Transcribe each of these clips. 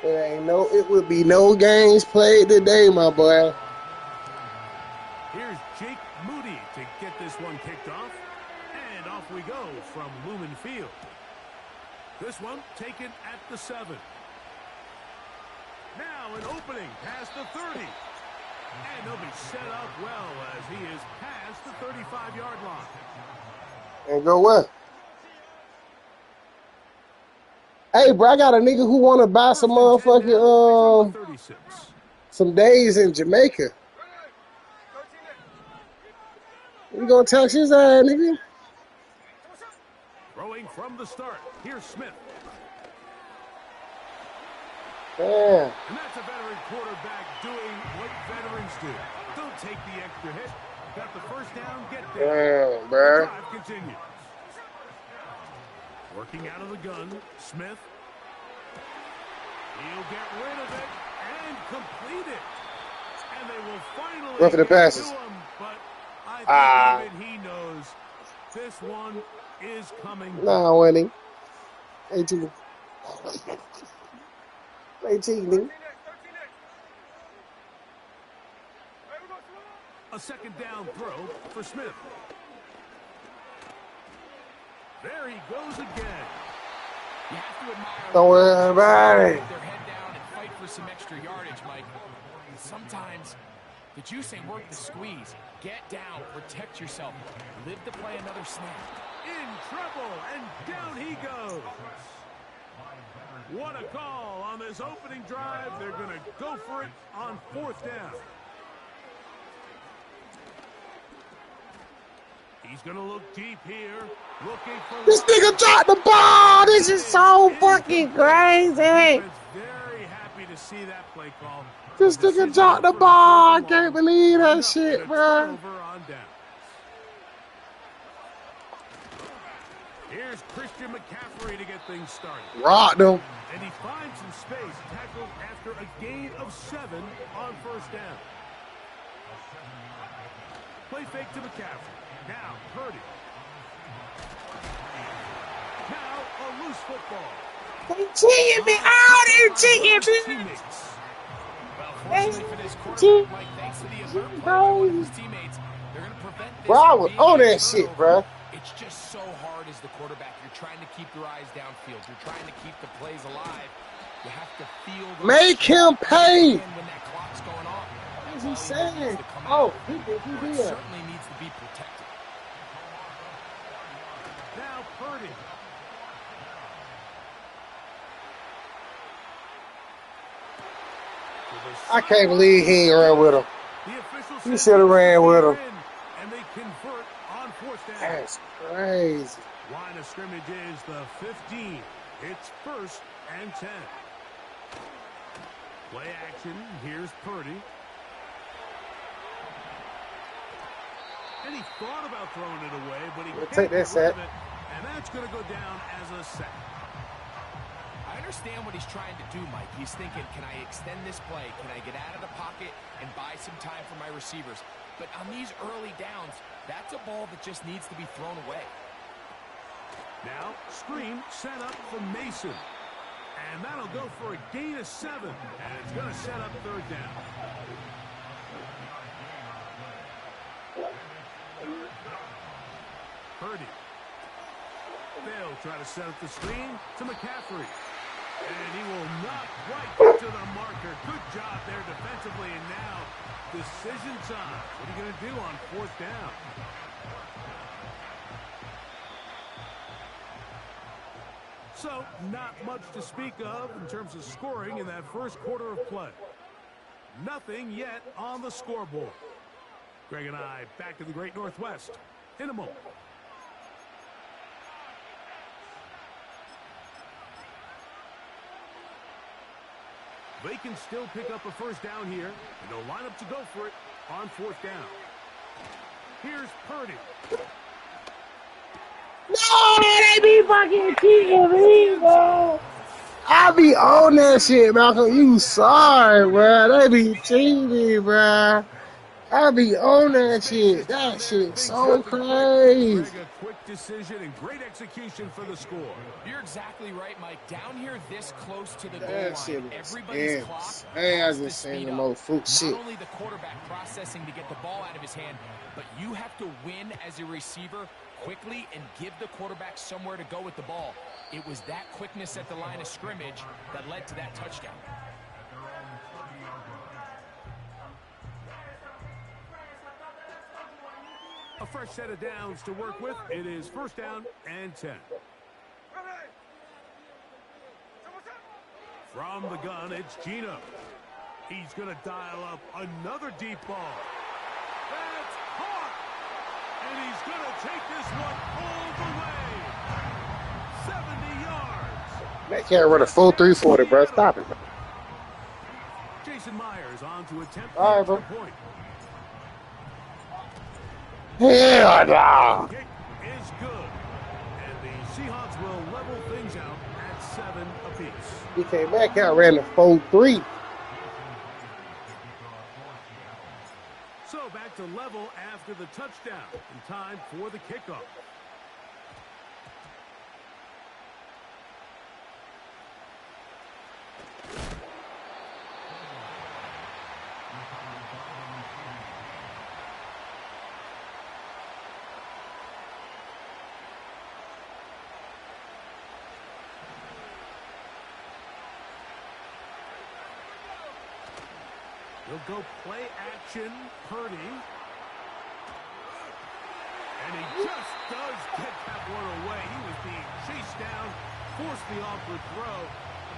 It would be no games played today, my boy. Here's Jake Moody to get this one kicked off. And off we go from Lumen Field. This one taken at the 7. Now an opening past the 30. And he'll be set up well as he is past the 35-yard line. And go what? Hey, bro, I got a nigga who want to buy some motherfucking, some days in Jamaica. You gonna text his ass, nigga? Throwing from the start. Here's Smith. Damn. And that's a veteran quarterback doing what veterans do. Don't take the extra hit. Got the first down, get there. Damn, bro. The drive continues. Working out of the gun, Smith. He'll get rid of it and complete it. And they will finally Roughing the get passes. to him, but I think even he knows this one is coming. Nah, winning. 18. 18, nigga. A second down throw for Smith. There he goes again. You have to admire. Don't worry about it. Their head down and fight for some extra yardage, Mike. Sometimes the juice ain't worth the squeeze. Get down, protect yourself, live to play another snap. In trouble, and down he goes. What a call on this opening drive. They're going to go for it on 4th down. He's going to look deep here. Looking for This nigga dropped the ball. This is so fucking crazy. Very happy to see that play call. This nigga dropped the ball. I can't believe that shit, bro. Here's Christian McCaffrey to get things started. Rocked him. And he finds some space, tackled after a gain of 7 on 1st down. Play fake to McCaffrey. Now Purdy. Now a loose football. They cheating me out. They cheating me. Fortunately for this quarterback, Mike, thanks to the alert play by his teammates, they're going to prevent this. Bro, I was on that shit, bro. It's just so hard as the quarterback. You're trying to keep your eyes downfield. You're trying to keep the plays alive. You have to feel. Make him pay. When that clock's going on. What is he saying? Oh, he did. Certainly needs to be protected. Now Purdy. I can't believe he ain't run with him. He should have ran with him. And they convert on 4th down. That's crazy. Line of scrimmage is the 15. It's 1st and 10. Play action. Here's Purdy. And he thought about throwing it away, but he can't take that sack. And that's going to go down as a sack. I understand what he's trying to do, Mike. He's thinking, can I extend this play? Can I get out of the pocket and buy some time for my receivers? But on these early downs, that's a ball that just needs to be thrown away. Now, screen set up for Mason. And that'll go for a gain of 7. And it's going to set up 3rd down. Purdy. They'll try to set up the screen to McCaffrey. And he will not quite get to the marker. Good job there defensively. And now, decision time. What are you going to do on 4th down? So, not much to speak of in terms of scoring in that first quarter of play. Nothing yet on the scoreboard. Greg and I back to the Great Northwest in a moment. They can still pick up a 1st down here, and they'll line up to go for it on 4th down. Here's Purdy. No, they be fucking cheating me, bro. I be on that shit, Malcolm. You sorry, bro. They be cheating, bro. I be on that shit. That shit so crazy. A quick decision and great execution for the score. You're exactly right, Mike. Down here this close to the goal That shit line, was everybody's clock insane. I has to just seen speed the up. more fruit shit. Not only the quarterback processing to get the ball out of his hand, but you have to win as a receiver quickly and give the quarterback somewhere to go with the ball. It was that quickness at the line of scrimmage that led to that touchdown. A fresh set of downs to work with. It is first down and 10. From the gun, it's Gino. He's going to dial up another deep ball. That's caught! And he's going to take this one all the way. 70 yards. That can't run a full 340, bro. Stop it, bro. Jason Myers on to attempt the All right, extra bro. point. Hell no. Kick is good. And the Seahawks will level things out at 7 apiece. He came back out, ran a 4-3. So back to level after the touchdown. In time for the kickoff. He'll go play action, Purdy. And he just does get that one away. He was being chased down, forced the awkward throw.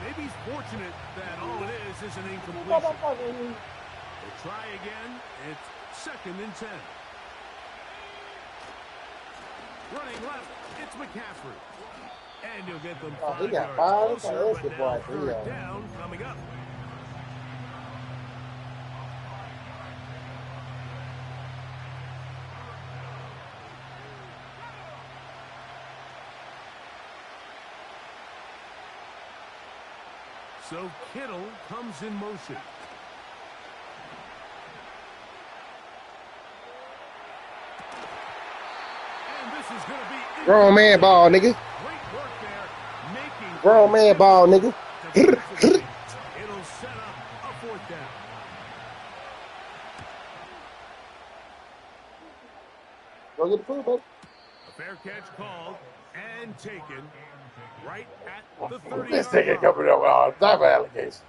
Maybe he's fortunate that all it is an incompletion. We'll try again. It's second and 10. Running left, it's McCaffrey. And he'll get them 5 he got yards 5. closer, That's but the now boy. third down coming up. So Kittle comes in motion. And this is going to be Grown man ball, nigga. great work there, making Grown man ball, nigga. defensively. It'll set up a fourth down. Go get the food, baby. A fair catch called and taken right at the 30-yard This nigga line. coming up with all type of allegations.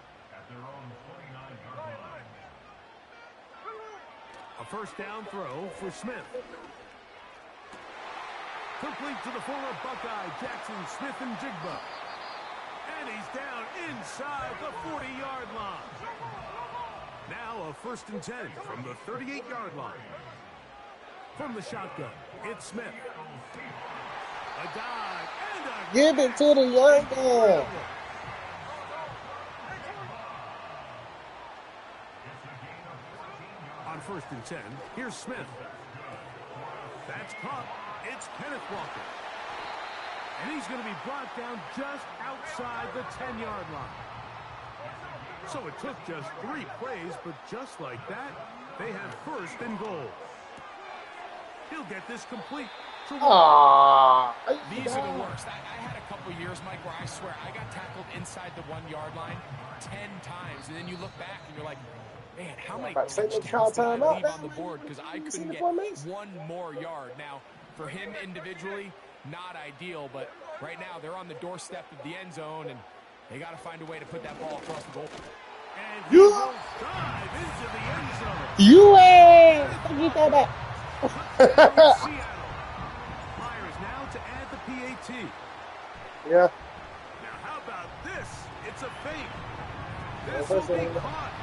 A first down throw for Smith. Complete to the former Buckeye, Jackson Smith and Jigba. And he's down inside the 40-yard line. Now a first and 10 from the 38-yard line. From the shotgun, it's Smith. A dive and a... Give it to the young man. On first and 10, here's Smith. That's caught. It's Kenneth Walker. And he's going to be brought down just outside the 10-yard line. So it took just 3 plays, but just like that, they have first and goal. He'll get this complete. Aww. These are the worst. I had a couple years, Mike, where I swear I got tackled inside the 1-yard line 10 times. And then you look back and you're like, man, how many touchdowns did I leave on the board because I couldn't get one more yard. Now, for him individually, not ideal, but right now they're on the doorstep of the end zone, and they got to find a way to put that ball across the goal. And he will dive into the end zone. You ain't. Get that back. Seattle. Myers now to add the PAT. Yeah. Now, how about this? It's a fake. This will be caught.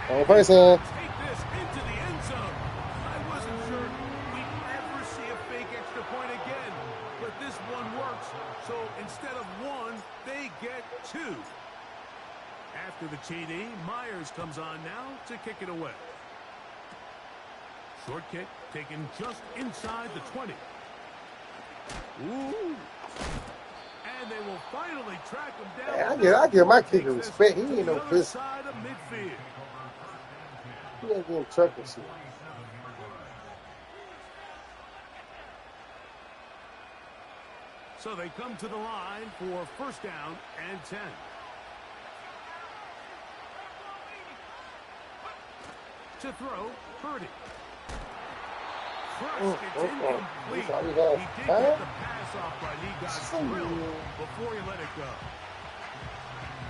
One person. Take this into the end zone. I wasn't sure we'd ever see a fake extra point again, but this one works. So instead of 1, they get 2. After the TD, Myers comes on now to kick it away. Short kick taken just inside the 20. Ooh. And they will finally track him down. Man, I give my kicker respect. He ain't no business. Side of midfield. He ain't getting truck and shit. So they come to the line for first down and 10. To throw, Purdy. Crushed, it's incomplete. He did get the pass off, but he got drilled before he let it go.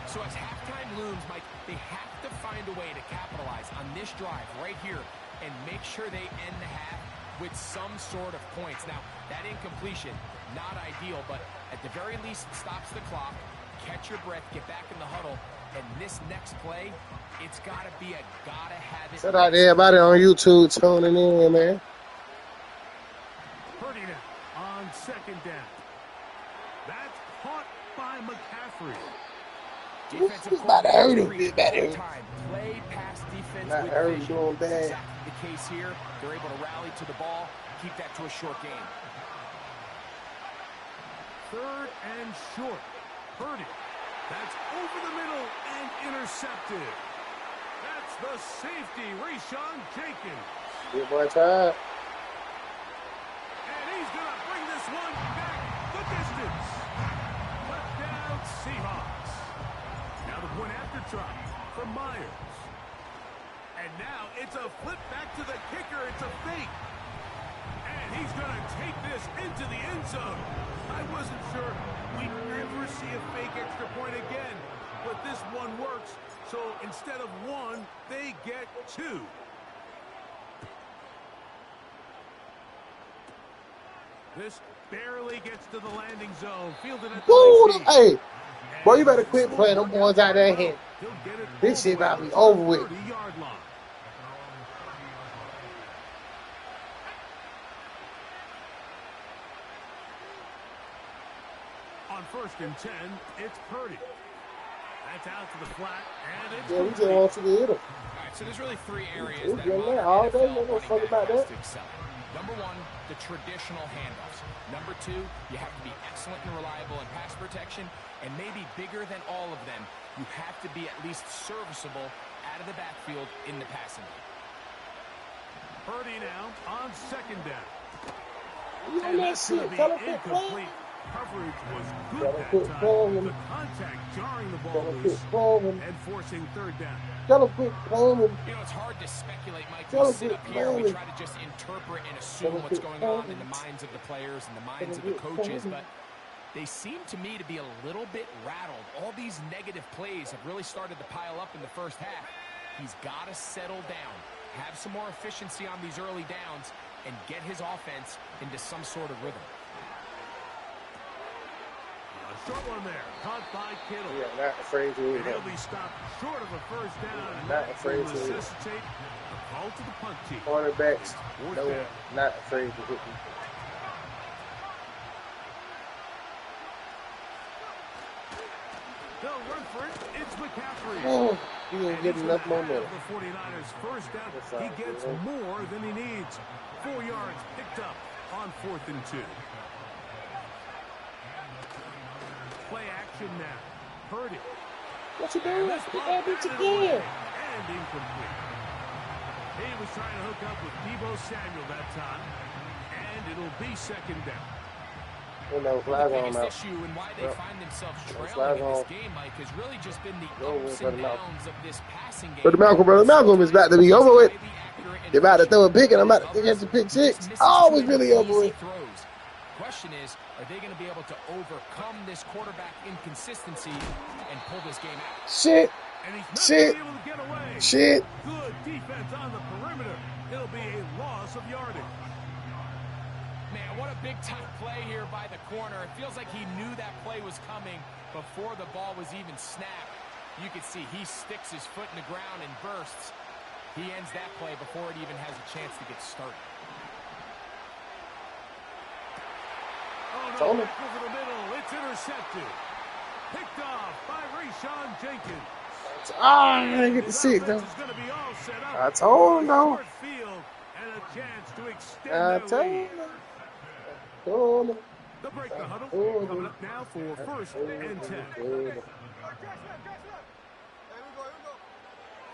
So as halftime looms, Mike, they have to find a way to capitalize on this drive right here and make sure they end the half with some sort of points. Now, that incompletion, not ideal, but at the very least, it stops the clock. Catch your breath, get back in the huddle, and this next play, it's got to be a gotta-have-it. Shout out to everybody on YouTube tuning in, man. Purdy now on second down. That's caught by McCaffrey. It's about to hurt him. It's about to hurt him. Play pass defense Not with hurt him vision. doing bad. That's exactly the case here. They're able to rally to the ball, keep that to a short game. Third and short. Purdy. That's over the middle and intercepted. That's the safety, Rashawn Jenkins. Good boy, time. And he's going to bring this one back the distance. Touchdown, Seahawks. Now the point after try from Myers. And now it's a flip back to the kicker. It's a fake. And he's going to take this into the end zone. I wasn't sure we'd ever see a fake extra point again. But this one works. So instead of one, they get two. This barely gets to the landing zone. Fielded at the Woo! 19. Hey, boy, you better quit playing them boys out there here. This shit about to be over with. 30-yard line. On first and 10, it's Purdy. That's out to the flat, and it's Yeah, we just want you to hit him. All right, so there's really three areas We're that getting modern there all day. NFL Ain't no running fuck back about has that. to excel. Number one, the traditional handoffs. Number two, you have to be excellent and reliable in pass protection. And maybe bigger than all of them, you have to be at least serviceable out of the backfield in the passing game. Purdy now on second down. You know And that that's going shit. to be Tell him quit incomplete. playing. Coverage was Tell good him that quit time. playing. The contact jarring the Tell ball him loose quit playing. and forcing third down. Tell him quit playing. You know, it's hard to speculate, Mike. Tell We him sit quit up here and we playing. try to just interpret and Tell assume him what's quit going on in playing. the minds of the players and the Tell minds him of the quit coaches, playing. but they seem to me to be a little bit rattled. All these negative plays have really started to pile up in the first half. He's got to settle down, have some more efficiency on these early downs, and get his offense into some sort of rhythm. A short one there, caught by Kittle. Yeah, not afraid to And hit he'll him. be stopped short of a first down. And Not that afraid will to hit. necessitate a call to the punt team. Cornerbacks, Fourth no, down. not afraid to hit me. They'll run for it. It's McCaffrey. Oh, he didn't And get he's enough gonna have momentum. the 49ers first down. That's all He gets good. more than he needs. 4 yards picked up on 4th and 2. Play action now. Purdy. What you And doing? this Get ball that bitch batted away again. and incomplete. He was trying to hook up with Deebo Samuel that time, and it'll be second down. You know, The flag on biggest out. issue and why they Yep. find themselves Flag trailing in this on. game, Mike, has really just been the Go with ups Brother and Malcolm. downs of this passing game. Brother Malcolm is about to be over with. They're about to throw a pick, and I'm about to catch a pick six. Oh, it's really over with. Throws. Question is, are they going to be able to overcome this quarterback inconsistency and pull this game out? Shit, And he's not Shit. able to get away. shit. Good defense on the perimeter. It'll be a loss of yardage. Man, what a big-time play here by the corner. It feels like he knew that play was coming before the ball was even snapped. You can see he sticks his foot in the ground and bursts. He ends that play before it even has a chance to get started. Oh, no, Told him. back over the middle. It's intercepted. Picked off by Rashawn Jenkins. Ah, I didn't get the His six, though. offense is going to be all set up. I told him, though. Short field and a chance to extend I their told lead. him. Told him. The break the huddle told coming him. up now for first and 10. Told him.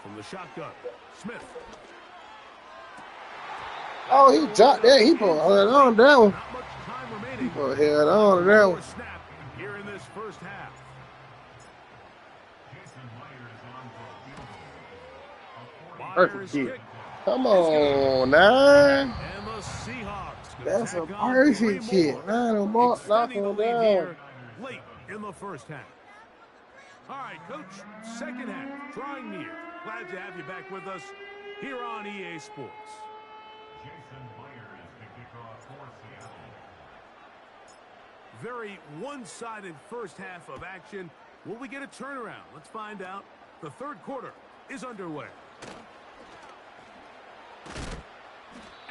From the shotgun, Smith. Oh, he dropped that. He put hold on down. Not much time remaining Oh, hell on to that one. Snap here in this first half. Perfect kick. Come on, now. And the Seahawks. That's a perfect kick. Man, knock him down. Late in the first half. All right, Coach, second half, drawing near. Glad to have you back with us here on EA Sports. Very one-sided first half of action. Will we get a turnaround? Let's find out. The third quarter is underway.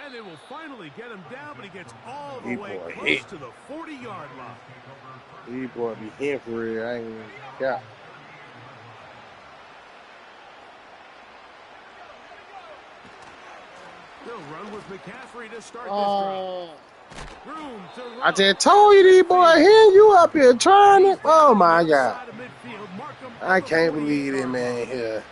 And they will finally get him down, but he gets all the way close to the 40-yard line. These boys be here for real. I ain't even got. They'll run with McCaffrey to start this drive. I just told you these boys here, you up here trying it. Oh my God. I can't believe it, man, here.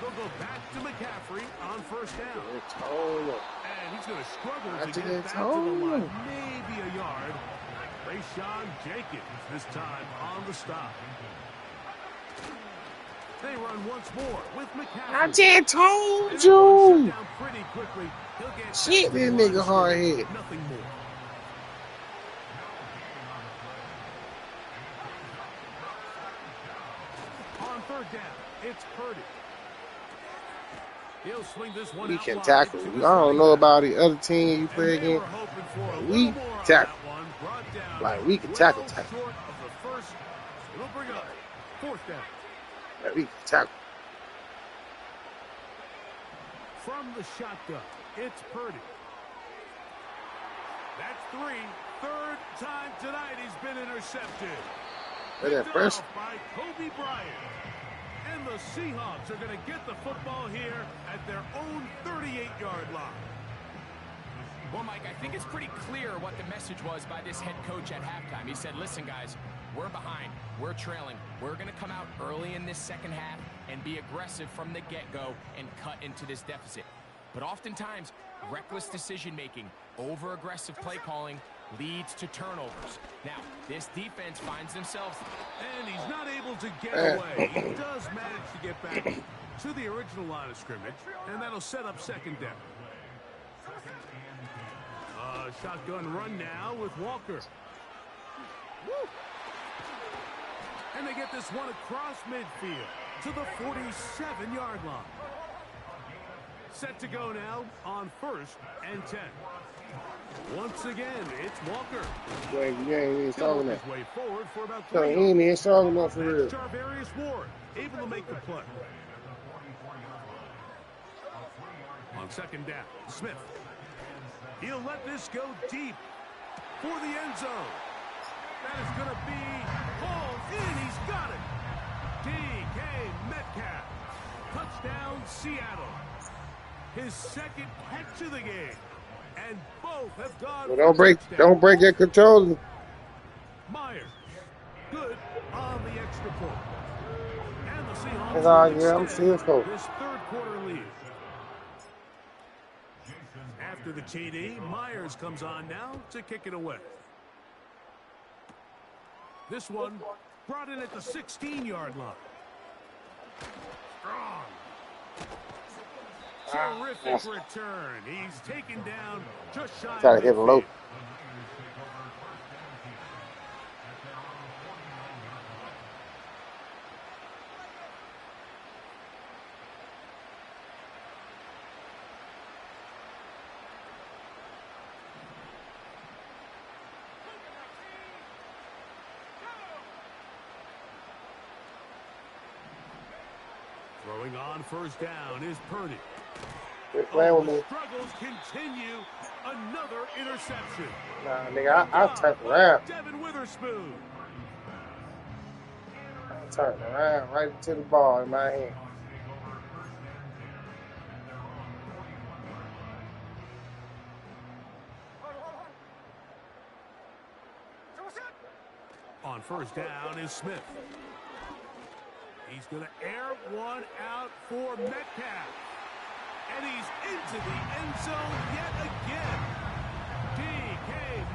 They'll go back to McCaffrey on first down. And he's going to struggle to get it back to the line. Maybe a yard. Rayshawn Jenkins this time on the stop. They run once more with McCaffrey. I just told you. Shit, this nigga hard head. Nothing more. On third down, it's Purdy. He'll swing this one. We can tackle. I don't know about the other team you play against. We tackle. Like, we can tackle. It'll bring up fourth down. Like, we can tackle. From the shotgun, it's Purdy. That's three. Third time tonight he's been intercepted. Look at that first. By Kobe Bryant. And the Seahawks are going to get the football here at their own 38-yard line. Well, Mike, I think it's pretty clear what the message was by this head coach at halftime. He said, listen, guys, we're behind. We're trailing. We're going to come out early in this second half and be aggressive from the get-go and cut into this deficit. But oftentimes, reckless decision-making, over-aggressive play calling leads to turnovers. Now, this defense finds themselves... And he's not able to get away. He does manage to get back to the original line of scrimmage, and that'll set up second down. Shotgun run now with Walker. Woo. And they get this one across midfield to the 47-yard line. Set to go now on first and 10. Once again, it's Walker. Wait, you ain't even talking that. Way forward for about So he ain't even talking about for real. Jarvarius Ward able to make the play. On second down, Smith. He'll let this go deep for the end zone. That is going to be hauled in. He's got it. DK Metcalf. Touchdown, Seattle. His second catch of the game. And both have gone. Well, don't break your control. Myers. Good on the extra point. And the Seahawks. I'm serious. This third quarter lead. After the TD, Myers comes on now to kick it away. This one brought in at the 16-yard line. Strong. Terrific return. He's taken down just shy of Try to hit him low. Throwing on first down is Purdy. Struggles continue. Another interception. Nah, nigga, I'll turn around. Devin Witherspoon. I'll turn around right to the ball in my hand. On first down is Smith. He's going to air one out for Metcalf. And he's into the end zone yet again.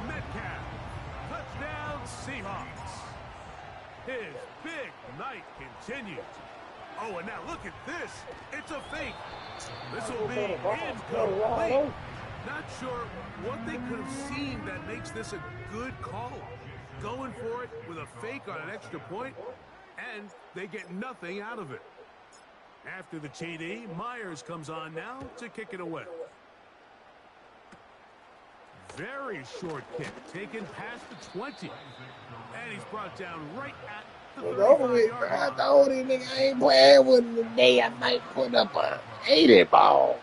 Metcalf. Touchdown, Seahawks. His big night continues. Oh, and now look at this. It's a fake. This will be incomplete. Not sure what they could have seen that makes this a good call. Going for it with a fake on an extra point, and they get nothing out of it. After the TD, Myers comes on now to kick it away. Very short kick, taken past the 20. And he's brought down right at the 35-yard line. I told him, nigga, I ain't playing with him today. I might put up a 80 ball.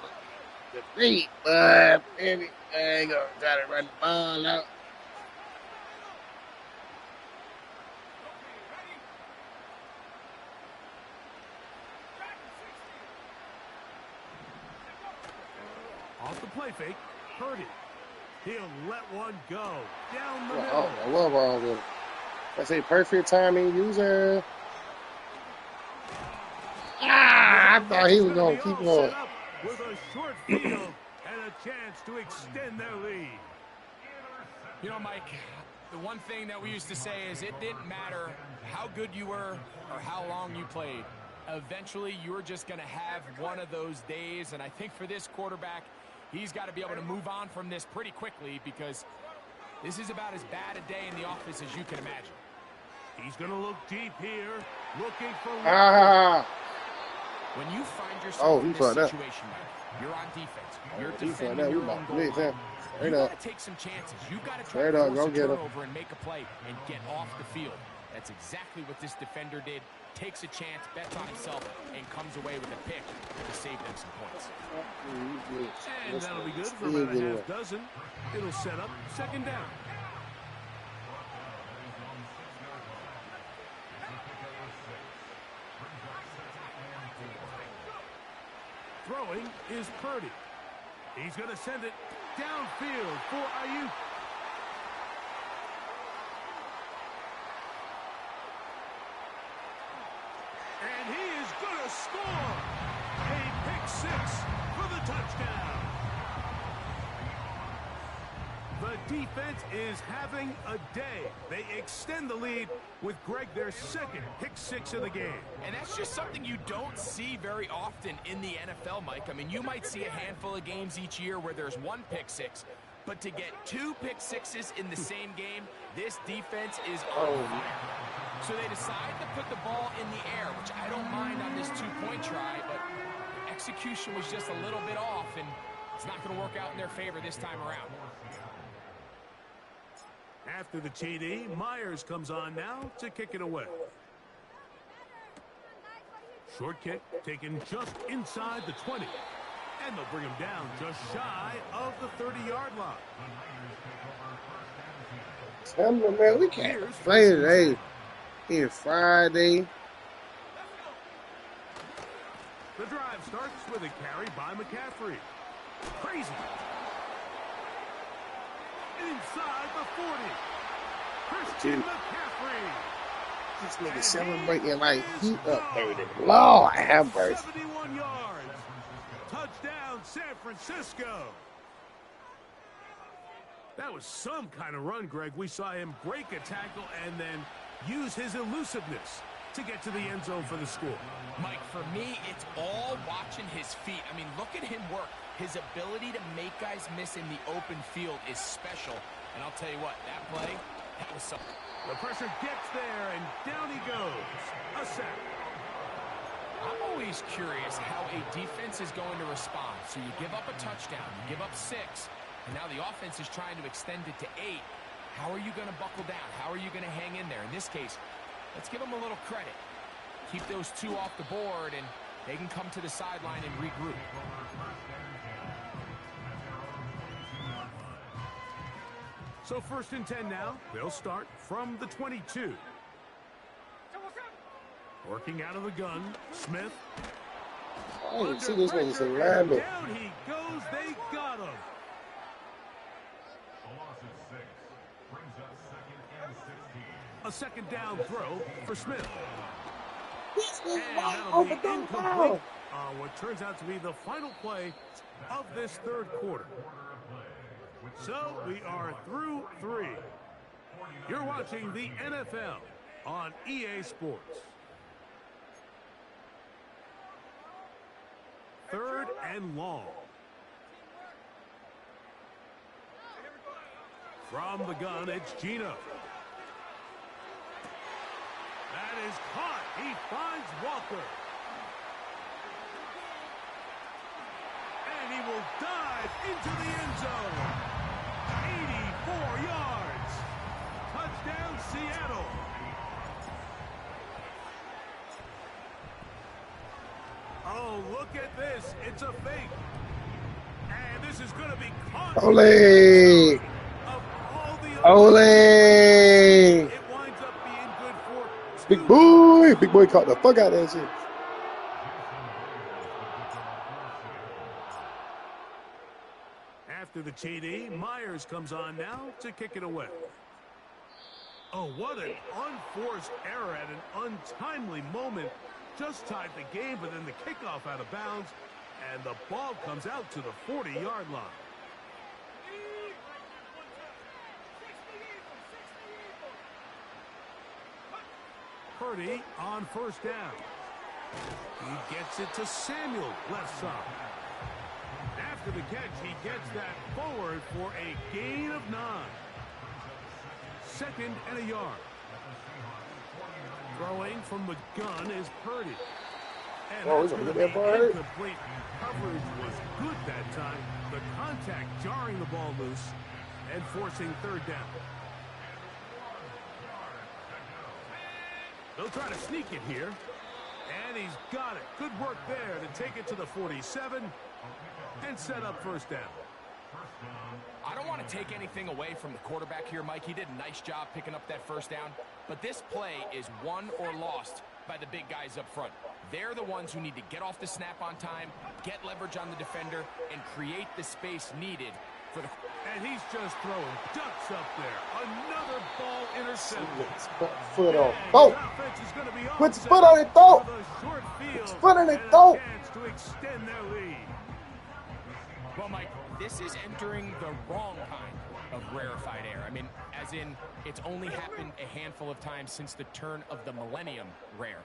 The beat, but maybe I ain't gonna try to run the ball out. Off the play fake, Purdy. He'll let one go down the middle. Oh, I love all of it. That's a perfect timing user. I thought he was gonna keep going. With a short field and a chance to extend their lead. You know, Mike, the one thing that we used to say is it didn't matter how good you were or how long you played. Eventually, you're just going to have one of those days, and I think for this quarterback, he's got to be able to move on from this pretty quickly because this is about as bad a day in the office as you can imagine. He's going to look deep here, looking for... When you find yourself in this situation, Mike, you're on defense. You're defending your own goal line. You got to take some chances. You got to try to force a turnover and make a play and get off the field. That's exactly what this defender did. Takes a chance, bets on himself, and comes away with a pick to save them some points. And that'll be good for about a half dozen. It'll set up second down. Throwing is Purdy. He's going to send it downfield for Ayuk. And he is going to score a pick six for the touchdown. The defense is having a day. They extend the lead with Greg their second pick six of the game. And that's just something you don't see very often in the NFL, Mike. I mean, you might see a handful of games each year where there's one pick six, but to get two pick sixes in the same game, this defense is on fire. So they decide to put the ball in the air, which I don't mind on this two-point try, but the execution was just a little bit off, and it's not going to work out in their favor this time around. After the TD, Myers comes on now to kick it away. Short kick taken just inside the 20. And they'll bring him down just shy of the 30-yard line. Tell me, man, we can't play today. It's Friday. The drive starts with a carry by McCaffrey. Crazy. Inside the 40. Christian McCaffrey. This nigga celebrating like he up 30. Lord have mercy. 71 yards. Touchdown, San Francisco. That was some kind of run, Greg. We saw him break a tackle and then use his elusiveness to get to the end zone for the score. Mike, for me, it's all watching his feet. I mean, look at him work. His ability to make guys miss in the open field is special. And I'll tell you what, that play, that was something. The pressure gets there, and down he goes. A sack. I'm always curious how a defense is going to respond. So you give up a touchdown, you give up 6, and now the offense is trying to extend it to 8. How are you going to buckle down? How are you going to hang in there? In this case, let's give them a little credit. Keep those 2 off the board, and they can come to the sideline and regroup. So 1st and 10 now. They'll start from the 22. Working out of the gun, Smith. I didn't see this one was a lineman. Down he goes. They got him. A second down throw for Smith. And that'll be incomplete on what turns out to be the final play of this third quarter. So we are through 3. You're watching the NFL on EA Sports. 3rd and long. From the gun, it's Geno. That is caught. He finds Walker. And he will dive into the end zone. 84 yards. Touchdown, Seattle. Oh, look at this. It's a fake. And this is going to be caught. Ole! Ole! It winds up being good for Big boy! Big boy caught the fuck out of that shit. After the TD, Myers comes on now to kick it away. Oh, what an unforced error at an untimely moment. Just tied the game, but then the kickoff out of bounds, and the ball comes out to the 40-yard line. Purdy on 1st down. He gets it to Samuel, left side. After the catch, he gets that forward for a gain of 9. 2nd and a yard. Throwing from the gun is Purdy. And Oh, that's he's going gonna to get be that incomplete. Coverage was good that time. The contact jarring the ball loose and forcing 3rd down. They'll try to sneak it here. And he's got it. Good work there to take it to the 47 and set up 1st down. I don't want to take anything away from the quarterback here, Mike. He did a nice job picking up that 1st down. But this play is won or lost by the big guys up front. They're the ones who need to get off the snap on time, get leverage on the defender, and create the space needed for the... And he's just throwing ducks up there. Another ball intercepted. Foot on throat. Put his foot on his throat. Put his foot on his throat. To extend their lead. Well, Mike, this is entering the wrong kind of rarefied air. I mean, as in, it's only happened a handful of times since the turn of the millennium rare.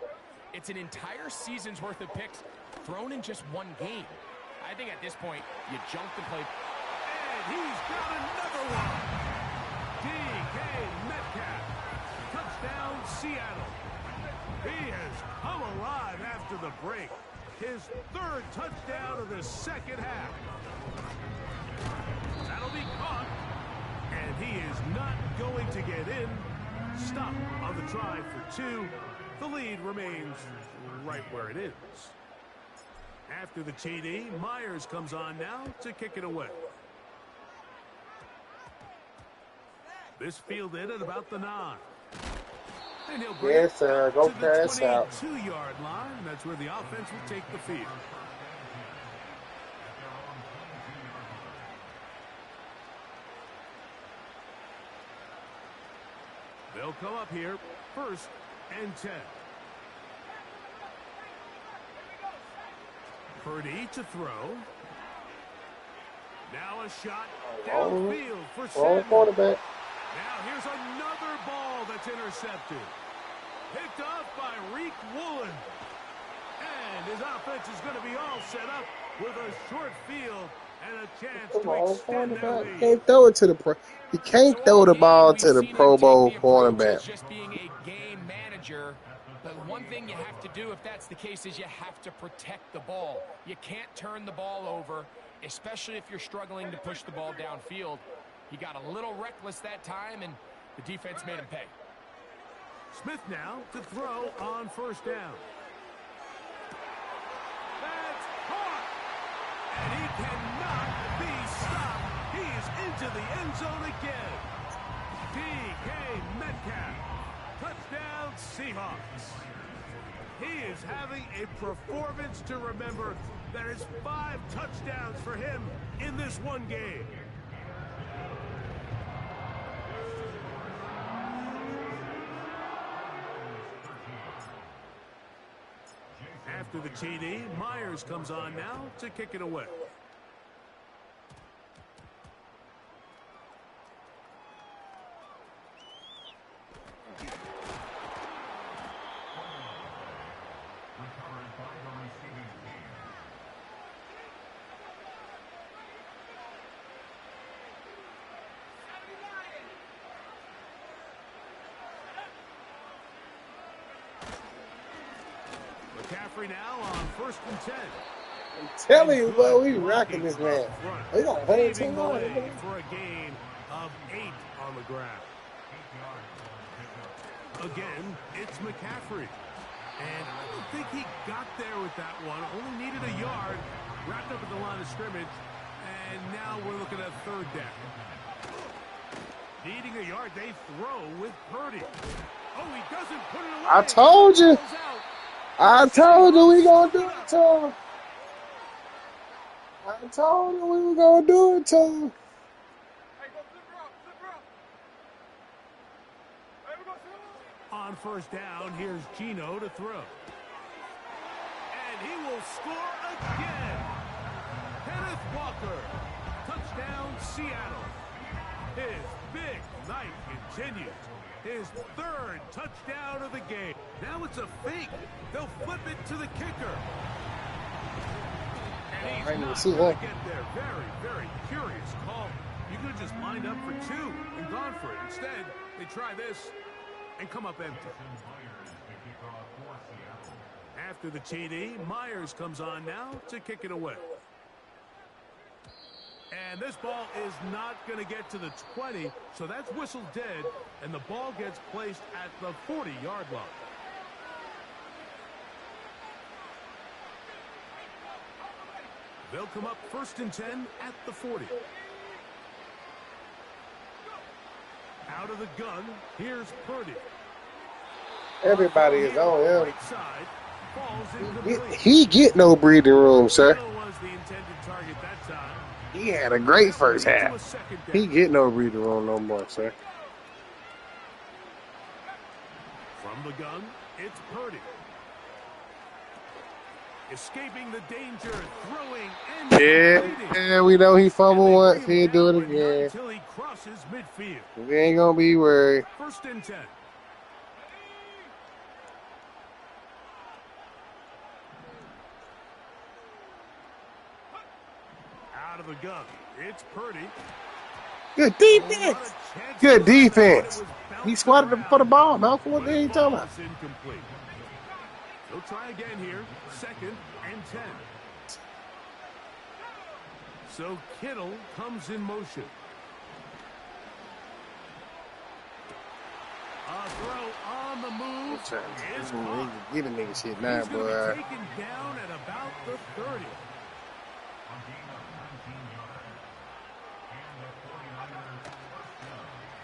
It's an entire season's worth of picks thrown in just one game. I think at this point, you jump the play. And he's got another one. DK Metcalf. Touchdown, Seattle. He has come alive after the break. His 3rd touchdown of the 2nd half. That'll be caught. And he is not going to get in. Stop on the try for 2. The lead remains right where it is. After the TD, Myers comes on now to kick it away. This fielded at about the 9. And he'll bring Yes, sir. Go to pass the out. 22-yard line. That's where the offense will take the field. They'll come up here 1st and 10. Purdy to throw. Now a shot downfield for Samuel. Quarterback. Now here's another ball that's intercepted. Picked up by Reek Woolen. And his offense is going to be all set up with a short field and a chance to extend their lead. Can't throw it to the pro. You can't throw the ball to the Pro Bowl cornerback. Just being a game manager. But one thing you have to do if that's the case is you have to protect the ball. You can't turn the ball over, especially if you're struggling to push the ball downfield. He got a little reckless that time, and the defense made him pay. Smith now to throw on 1st down. That's caught! And he cannot be stopped. He is into the end zone again. DK Metcalf. Touchdown, Seahawks. He is having a performance to remember. There is 5 touchdowns for him in this one game. After the TD, Myers comes on now to kick it away. McCaffrey now on 1st and 10. I'm telling you, bro, we rocking this man. He got Paving 110 the yards. way for a gain of 8 on the ground. Again, it's McCaffrey. And I don't think he got there with that one. Only needed a yard. Wrapped up at the line of scrimmage. And now we're looking at 3rd down. Needing a yard, they throw with Purdy. Oh, he doesn't put it away. I told you. I told you we gonna do it to him. I told you we were gonna do it to him. On 1st down, here's Geno to throw. And he will score again. Kenneth Walker. Touchdown, Seattle. His big night continues. His 3rd touchdown of the game. Now it's a fake. They'll flip it to the kicker. And he's not going to get there. Very, very curious call. You could have just lined up for 2 and gone for it. Instead, they try this and come up empty. After the TD, Myers comes on now to kick it away. And this ball is not going to get to the 20, so that's whistled dead, and the ball gets placed at the 40-yard line. They'll come up 1st and 10 at the 40. Out of the gun, here's Purdy. Everybody is on him. Right side, falls He get no breathing room, sir. was the intended target that time. He had a great first half. He get no breathing room no more, sir. From the gun, it's Purdy. Escaping the danger, throwing and Yeah, we know he fumbled once. He'll do it again. Until he crosses midfield. We ain't gonna be worried. 1st and 10. Out of the gun, it's Purdy. Good defense. Good defense. He swatted for the ball, Malcolm. What the hell you talking about? Incomplete. They'll try again here. 2nd and 10. So Kittle comes in motion. A throw on the move is caught. Get a nigga shit now, He's going boy. to be taken down at about the 30.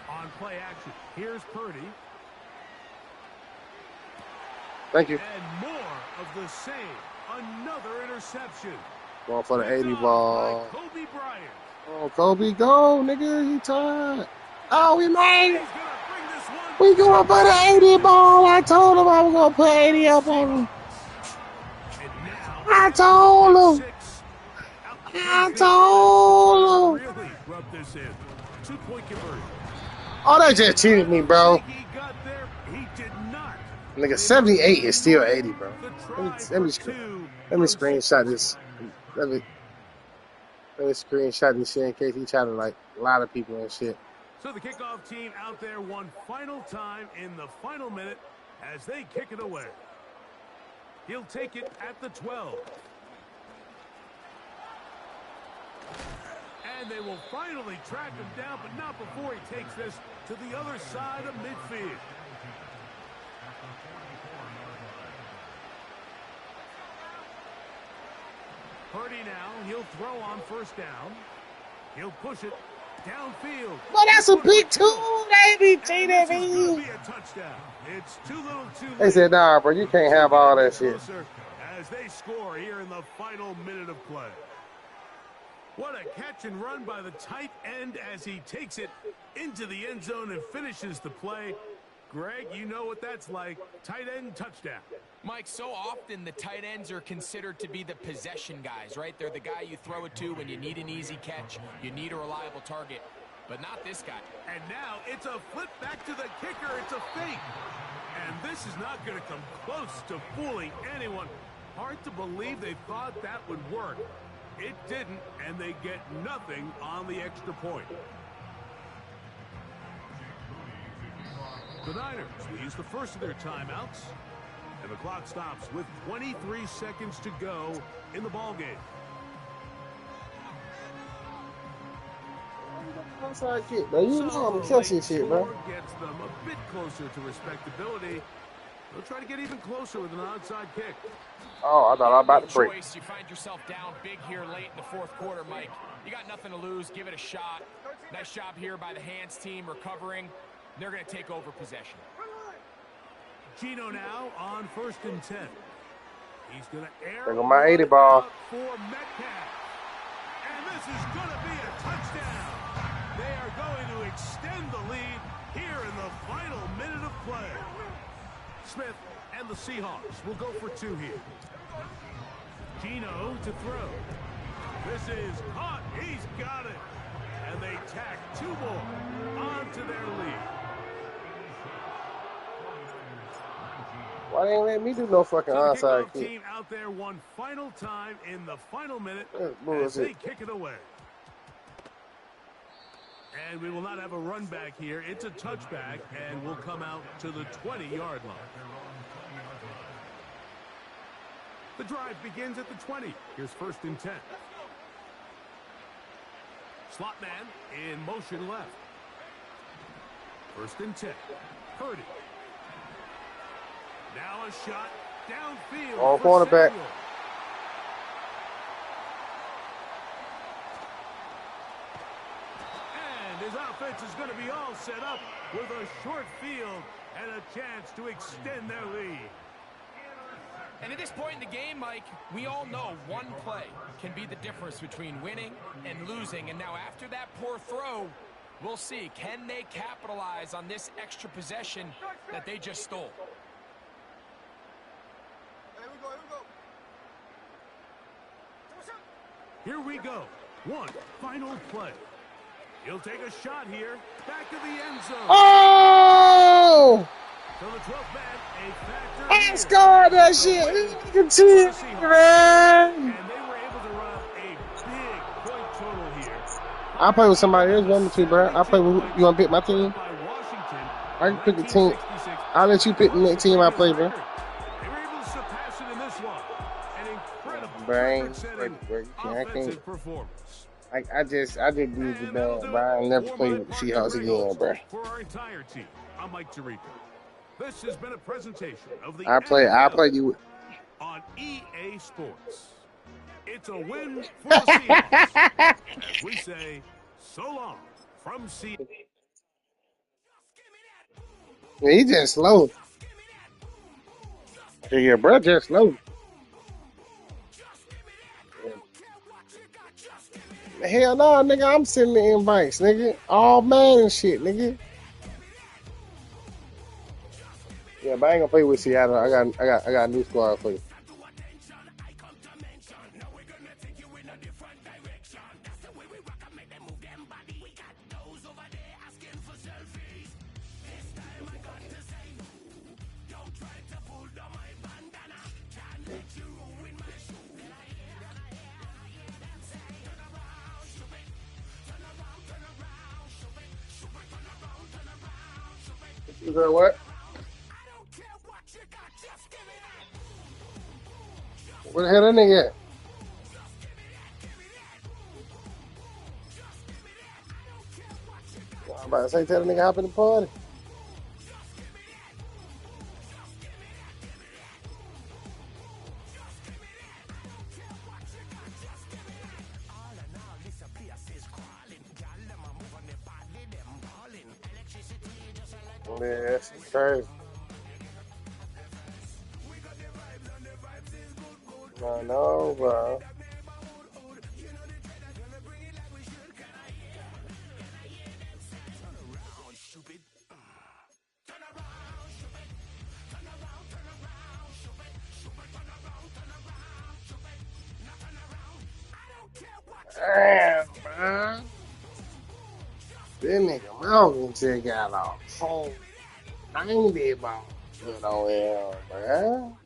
On play action, here's Purdy. Thank you. And more of the same. Another interception. Going for the 80 ball. By Kobe Bryant. Oh, Kobe, go, nigga. He tired. Oh, we made it. He's going to bring this one. We going for the 80 ball. I told him I was going to put 80 up on him. I told him. I told him. Really rub this in. 2-point conversion. Oh, they just cheated me, bro. He got there. He did not. Nigga, 78 is still 80, bro. Let me screenshot this. Let me screenshot this shit in case he try to, like, a lot of people and shit. So the kickoff team out there one final time in the final minute as they kick it away. He'll take it at the 12. And they will finally track him down, but not before he takes this to the other side of midfield. Purdy now, he'll throw on 1st down. He'll push it downfield. Well, that's a big tool, baby. TDV. Be a touchdown. It's too little, too late. They said, nah, bro, you can't have all that shit. As they score here in the final minute of play. What a catch and run by the tight end as he takes it into the end zone and finishes the play. Greg, you know what that's like. Tight end touchdown. Mike, so often the tight ends are considered to be the possession guys, right? They're the guy you throw it to when you need an easy catch, you need a reliable target, but not this guy. And now it's a flip back to the kicker. It's a fake. And this is not going to come close to fooling anyone. Hard to believe they thought that would work. It didn't, and they get nothing on the extra point. The Niners will use the first of their timeouts And the clock stops with 23 seconds to go in the ballgame. Onside kick, bro. You know I'm catching shit, bro. Gets them a bit closer to respectability. They'll try to get even closer with an onside kick. Oh, I thought I was about to break. You find yourself down big here late in the fourth quarter, Mike. You got nothing to lose. Give it a shot. Nice job here by the Hands team recovering. They're going to take over possession. Gino now on 1st and 10. He's going to air Look at my 80 ball. For Metcalf. And this is going to be a touchdown. They are going to extend the lead here in the final minute of play. Smith and the Seahawks will go for 2 here. Gino to throw. This is caught. He's got it. And they tack 2 more onto their lead. Why they ain't let me do no fucking onside kick? Team out there one final time in the final minute as they kick it away. And we will not have a run back here. It's a touchback, and we'll come out to the 20-yard line. The drive begins at the 20. Here's 1st and 10. Slot man in motion left. 1st and 10. Purdy. Now a shot downfield. All cornerback. And his offense is going to be all set up with a short field and a chance to extend their lead. And at this point in the game, Mike, we all know one play can be the difference between winning and losing. And now after that poor throw, we'll see, can they capitalize on this extra possession that they just stole? Here we go. One final play. He'll take a shot here. Back to the end zone. Oh! So the 12th man, a factor. I scored that shit. Continue, man. And they were able to run a big point total here. I play with somebody else. Want me to, bro? I play with. You want to pick my team? I can pick the team. I'll let you pick the next team I play, bro. They were able to surpass it in this one. An incredible I can't. performance. I just used the ball, bro. I never play with the Seahawks again, bro. For our entire team, I'm Mike Tirico. This has been a presentation of the I play you on EA Sports. It's a win for the Seahawks. As we say, so long from Seattle. Yeah, he just slow. Yeah, bro, just slow. Hell no, nigga, I'm sending the invites, nigga. All man and shit, nigga. Yeah, but I ain't gonna play with Seattle. I got a new squad for you. You heard what? Where the hell that nigga at? I'm about to say, tell the nigga hop in the party. Yeah, that's crazy. I know, bro. Damn, man. This nigga Malcolm just got a whole 90 ball put on him, man.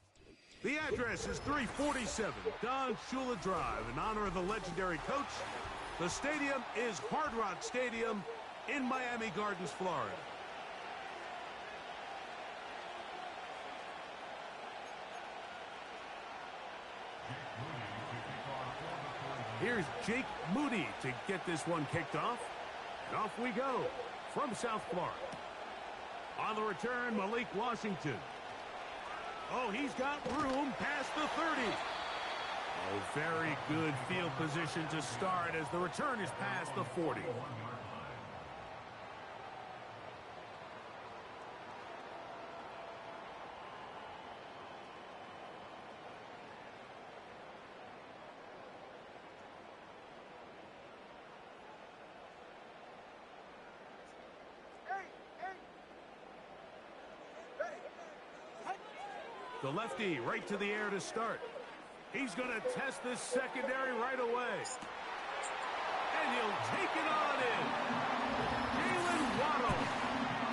The address is 347 Don Shula Drive in honor of the legendary coach. The stadium is Hard Rock Stadium in Miami Gardens, Florida. Here's Jake Moody to get this one kicked off. And off we go from South Florida. On the return, Malik Washington. Oh, he's got room past the 30. Oh, very good field position to start as the return is past the 40. The lefty right to the air to start. He's going to test this secondary right away. And he'll take it on in. Jalen Waddle.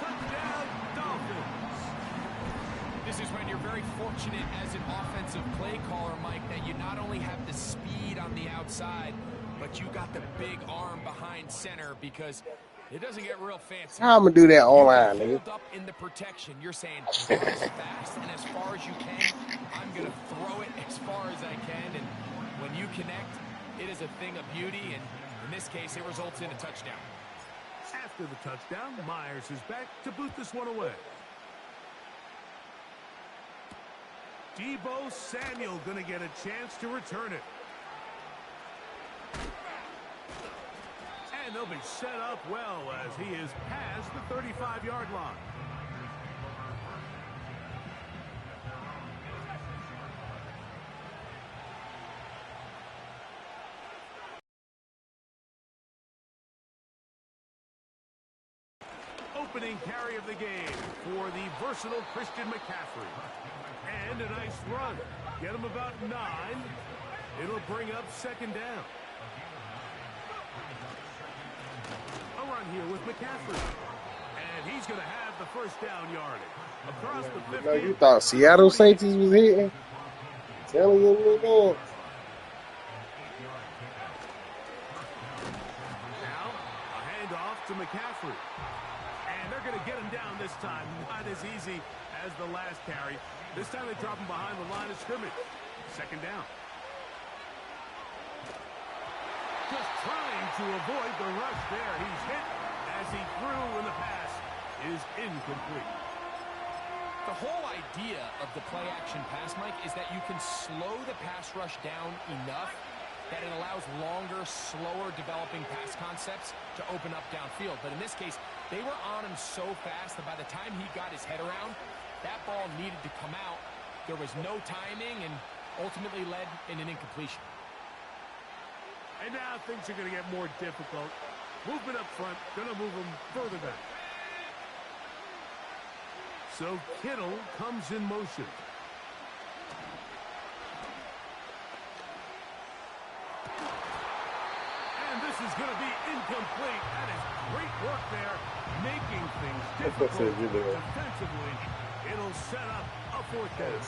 Touchdown, Dolphins. This is when you're very fortunate as an offensive play caller, Mike, that you not only have the speed on the outside, but you got the big arm behind center, because it doesn't get real fancy. How I'm gonna do that online, nigga? Up in the protection, you're saying run as fast and as far as you can. I'm gonna throw it as far as I can, and when you connect, it is a thing of beauty, and in this case, it results in a touchdown. After the touchdown, Myers is back to boot this one away. Deebo Samuel gonna get a chance to return it. And they'll be set up well as he is past the 35-yard line. Opening carry of the game for the versatile Christian McCaffrey. And a nice run. Get him about 9. It'll bring up second down. A run here with McCaffrey. And he's going to have the first down yardage. Across the 50. You thought Seattle Saints was hitting? Telling you what they're doing. Now, a handoff to McCaffrey. And they're going to get him down this time. Not as easy as the last carry. This time they drop him behind the line of scrimmage. Second down. Just trying to avoid the rush there. He's hit as he threw, and the pass is incomplete. The whole idea of the play-action pass, Mike, is that you can slow the pass rush down enough that it allows longer, slower developing pass concepts to open up downfield. But in this case, they were on him so fast that by the time he got his head around, that ball needed to come out. There was no timing and ultimately led in an incompletion. And now things are going to get more difficult. Movement up front, going to move them further back. So Kittle comes in motion. And this is going to be incomplete. That is great work there, making things difficult defensively. It'll set up a fourth down.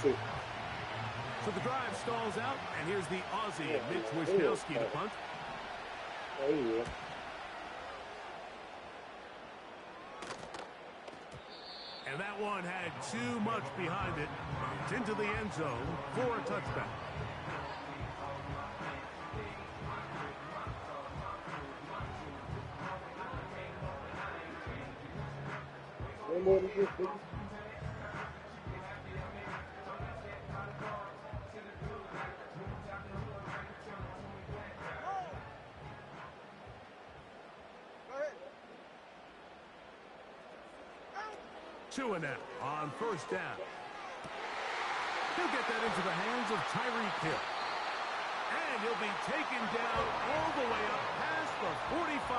So the drive stalls out, and here's the Aussie, Mitch Wishnowsky, to punt. And that one had too much behind it. It's into the end zone for a touchdown. Tua now on first down. He'll get that into the hands of Tyreek Hill. And he'll be taken down all the way up past the 45.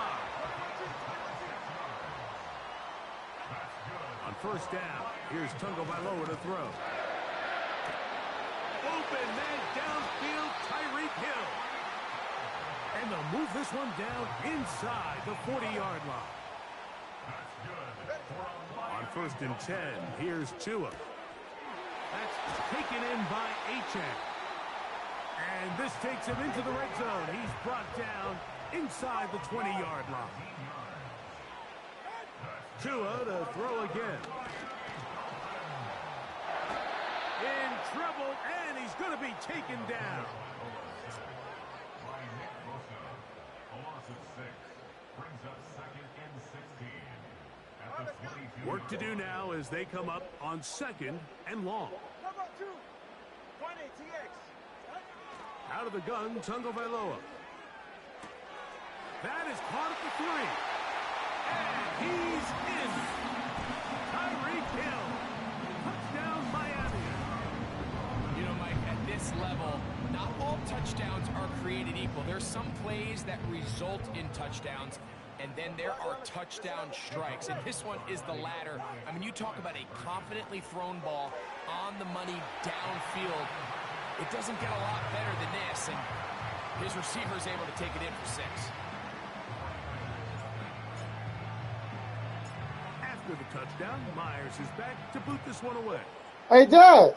On first down, here's Tagovailoa to throw. Open man downfield, Tyreek Hill. And they'll move this one down inside the 40-yard line. On first and 10, here's Tua. That's taken in by Achane. And this takes him into the red zone. He's brought down inside the 20-yard line. Tua to throw again. In trouble, and he's going to be taken down. Work to do now as they come up on 2nd and long. Out of the gun, Tagovailoa. That is caught at the 3. And he's in. Tyreek Hill. Touchdown, Miami. You know, Mike, at this level, not all touchdowns are created equal. There's some plays that result in touchdowns, and then there are touchdown strikes, and this one is the latter. I mean, you talk about a confidently thrown ball on the money downfield. It doesn't get a lot better than this, and his receiver is able to take it in for 6. After the touchdown, Myers is back to boot this one away. Hey, Dad.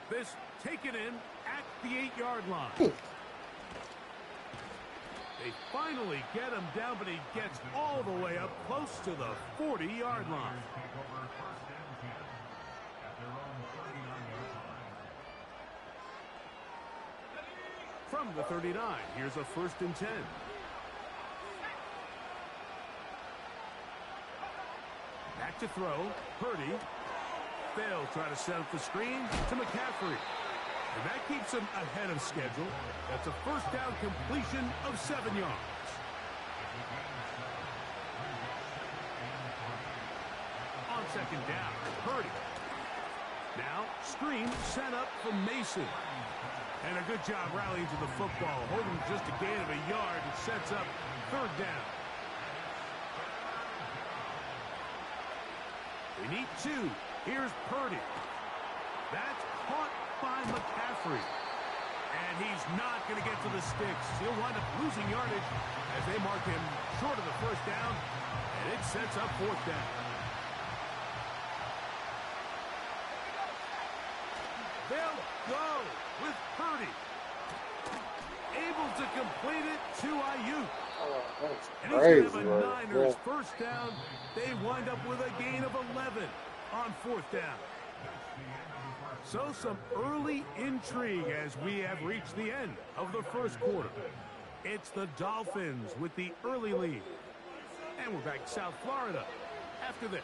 This taken in at the 8-yard line. They finally get him down, but he gets all the way up close to the 40-yard line. From the 39, here's a 1st and 10. Back to throw. Purdy. They'll try to set up the screen to McCaffrey. And that keeps him ahead of schedule. That's a 1st down completion of 7 yards. On 2nd down, Purdy. Now, screen sent up from Mason. And a good job rallying to the football, holding just a gain of a yard. It sets up 3rd down. They need 2. Here's Purdy. That's caught by McCaffrey. And he's not going to get to the sticks. He'll wind up losing yardage as they mark him short of the 1st down. And it sets up 4th down. They'll go with Purdy. Able to complete it to Ayuk. And he's going to have a Niners 1st down. They wind up with a gain of 11 on 4th down. So some early intrigue as we have reached the end of the 1st quarter. It's the Dolphins with the early lead. And we're back to South Florida after this.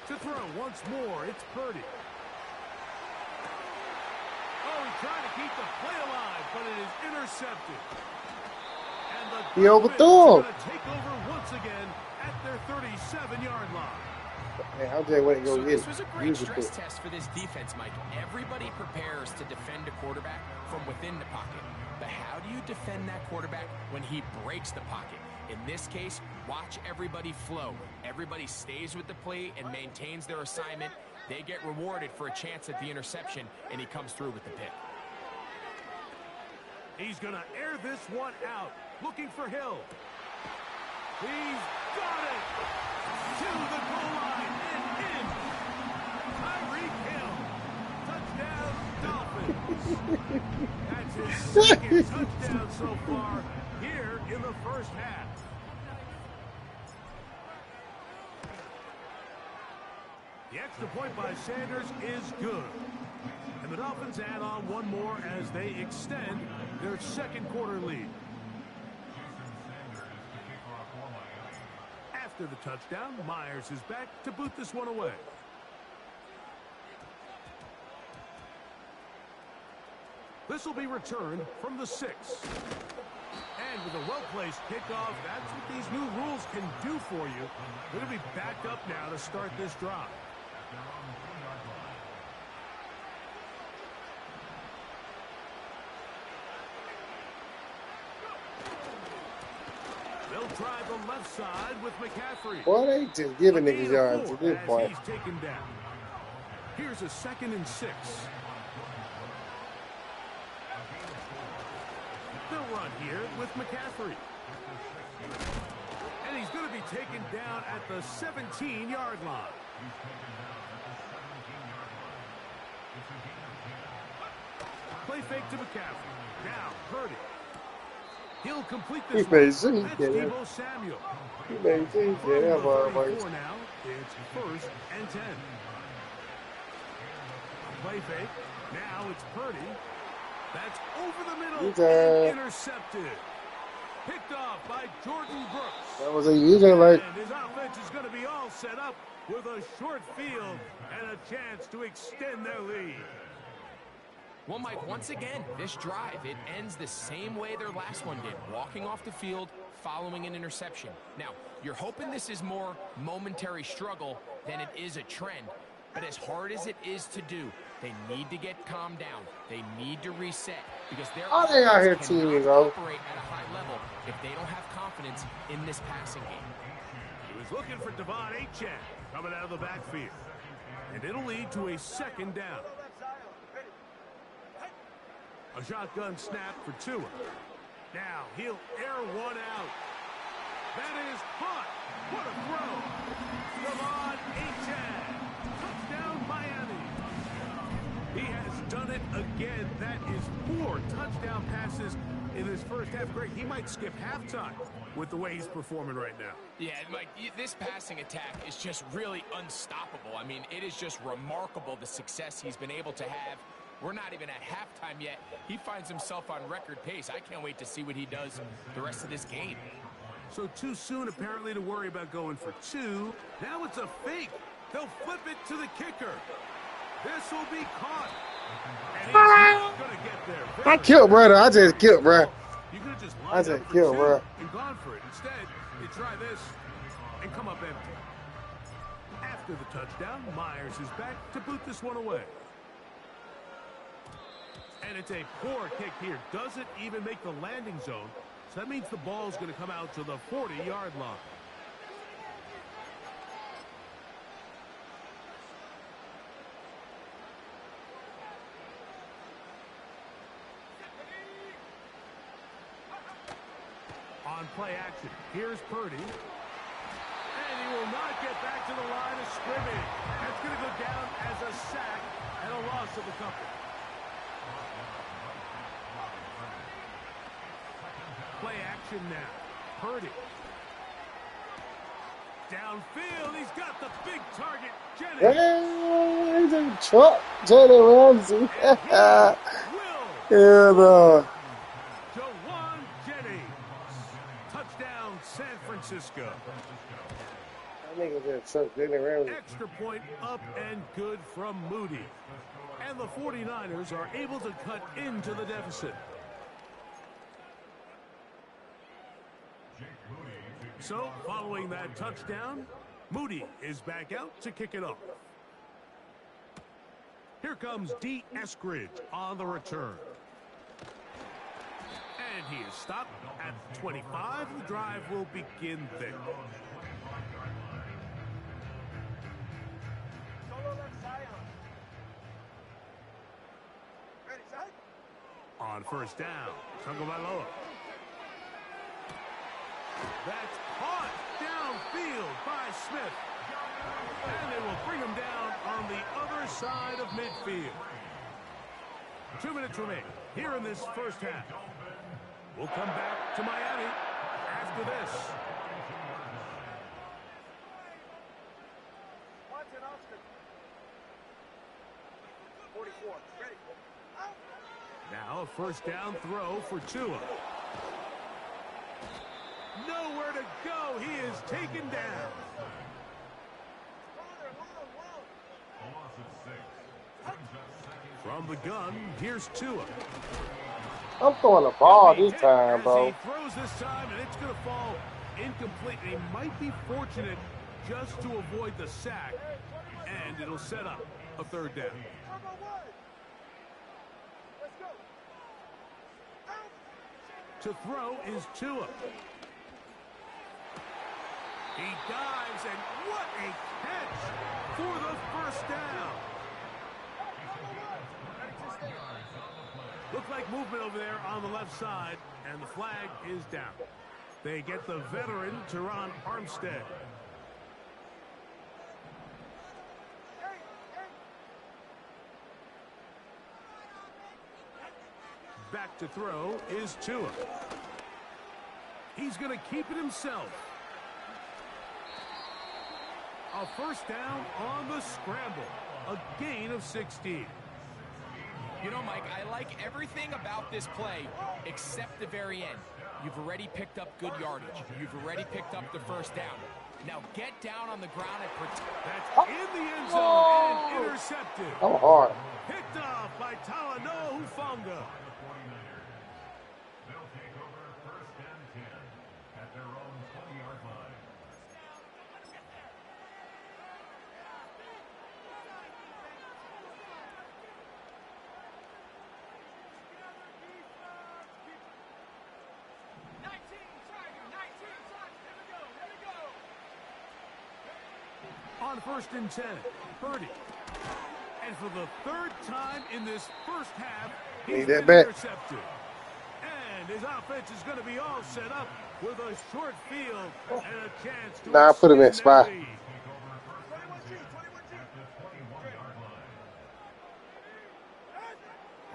To throw once more, it's Purdy. Oh, he's trying to keep the play alive, but it is intercepted. And the He overthrew him. going to take over once again at their 37-yard line. Hey, I'll tell you what, go So get this it. was a great stress test for this defense, Mike. Everybody prepares to defend a quarterback from within the pocket. But how do you defend that quarterback when he breaks the pocket? In this case, watch everybody flow. Everybody stays with the play and maintains their assignment. They get rewarded for a chance at the interception, and he comes through with the pick. He's going to air this one out, looking for Hill. He's got it! To the goal line and in! Tyreek Hill! Touchdown, Dolphins! That's his 2nd touchdown so far here in the 1st half. The extra point by Sanders is good. And the Dolphins add on one more as they extend their 2nd quarter lead. After the touchdown, Myers is back to boot this one away. This will be returned from the 6. And with a well-placed kickoff, that's what these new rules can do for you. It'll be back up now to start this drive. They'll try the left side with McCaffrey. Boy, they just giving niggas yards at this point. He's taken down. Here's a 2nd and 6. They'll run here with McCaffrey. And he's going to be taken down at the 17-yard line. Play fake to McCaffrey. Now, Purdy. He'll complete He this one. made sure he That's get it. Deebo Samuel. He made sure he From get that the motherfucker. 34 now, it's 1st and 10. Play fake. Now it's Purdy. That's over the middle and intercepted. Picked off by Jordan Brooks. That was a usually like. And his offense is going to be all set up with a short field and a chance to extend their lead. Well, Mike, once again, this drive, it ends the same way their last one did, walking off the field, following an interception. Now, you're hoping this is more momentary struggle than it is a trend, but as hard as it is to do, they need to get calmed down. They need to reset because their They out here offense cannot teaming, though. operate at a high level if they don't have confidence in this passing game. He was looking for Devon Achane coming out of the backfield, and it'll lead to a 2nd down. A shotgun snap for Tua. Now he'll air one out. That is caught. What a throw. Devon Achane. Touchdown Miami. He has done it again. That is 4 touchdown passes in his first half. Great. He might skip halftime with the way he's performing right now. Yeah, Mike, this passing attack is just really unstoppable. I mean, it is just remarkable the success he's been able to have. We're not even at halftime yet. He finds himself on record pace. I can't wait to see what he does the rest of this game. So too soon, apparently, to worry about going for 2. Now it's a fake. They'll flip it to the kicker. This will be caught. And he's not going to get there. I killed, brother. I just killed, bro. You could have just I lined just up for killed, 2 bro. and gone for it. Instead, you try this and come up empty. After the touchdown, Myers is back to boot this one away. And it's a poor kick here. Doesn't even make the landing zone. So that means the ball's going to come out to the 40-yard line. On play action, here's Purdy. And he will not get back to the line of scrimmage. That's going to go down as a sack and a loss of a couple. Play action now. Purdy. Downfield, he's got the big target. Jennings. Hey, he's a truck. Jalen Ramsey. Will. And Jawan Jennings. Touchdown, San Francisco. I think it's just truck Jalen Ramsey. Extra point up and good from Moody. And the 49ers are able to cut into the deficit. So, following that touchdown, Moody is back out to kick it off. Here comes D. Eskridge on the return. And he is stopped at 25. The drive will begin there. On 1st down, Tagovailoa. That's caught downfield by Smith. And they will bring him down on the other side of midfield. 2 minutes remaining here in this first half. We'll come back to Miami after this. Now a 1st down throw for Tua. Nowhere to go. He is taken down. From the gun, here's Tua. I'm throwing the ball this time, bro. He throws this time, and it's going to fall incomplete. He might be fortunate just to avoid the sack, and it'll set up a 3rd down. To throw is Tua. He dives, and what a catch for the 1st down. Looked like movement over there on the left side, and the flag is down. They get the veteran, Teron Armstead. Back to throw is Tua. He's going to keep it himself. A first down on the scramble. A gain of 16. You know, Mike, I like everything about this play except the very end. You've already picked up good yardage. You've already picked up the first down. Now get down on the ground and protect. That's in the end zone and intercepted. I'm hard. Picked off by Talanoa Hufanga. They'll take over first and 10 at their own 20-yard line. On first and 10, Purdy. And for the third time in this first half, he's been intercepted. And his offense is going to be all set up with a short field and a chance to Nah, I put him in spot.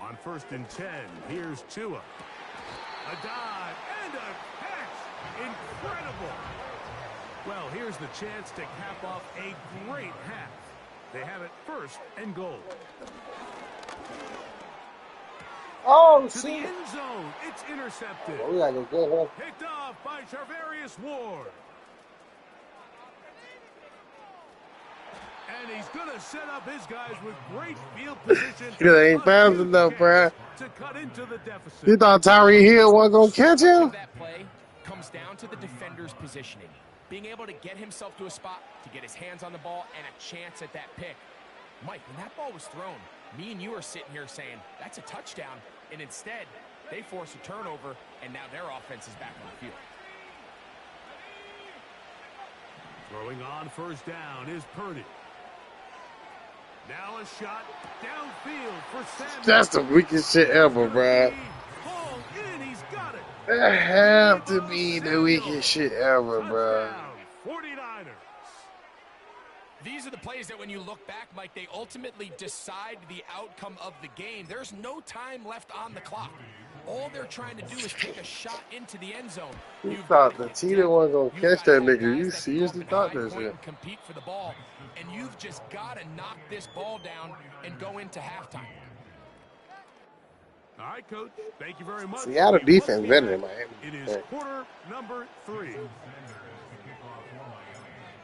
On first and 10, here's Tua. A dive and a catch. Incredible. Well, here's the chance to cap off a great half. They have it first and goal. Oh, To the end zone, it's intercepted. we gotta go get him. Picked off by Charvarius Ward. And he's going to set up his guys with great field position. He ain't fast enough, bruh. To cut into the deficit. You thought Tyreek Hill wasn't gonna catch him? That play comes down to the defender's positioning. Being able to get himself to a spot, to get his hands on the ball, and a chance at that pick. Mike, when that ball was thrown, me and you are sitting here saying, that's a touchdown. And instead, they force a turnover, and now their offense is back on the field. Throwing on first down is Purdy. Now a shot downfield for Samuel. That's the weakest shit ever, bruh. Ball in, he's got it. That have to be the weakest shit ever, bruh. Touchdown, 49ers. These are the plays that when you look back, Mike, they ultimately decide the outcome of the game. There's no time left on the clock. All they're trying to do is take a shot into the end zone. You thought the Cheetah wasn't gonna catch that nigga. You seriously thought that shit. Compete for the ball, and you've just got to knock this ball down and go into halftime. All right, Coach. Thank you very much. Seattle defense better than Miami. It is quarter number 3.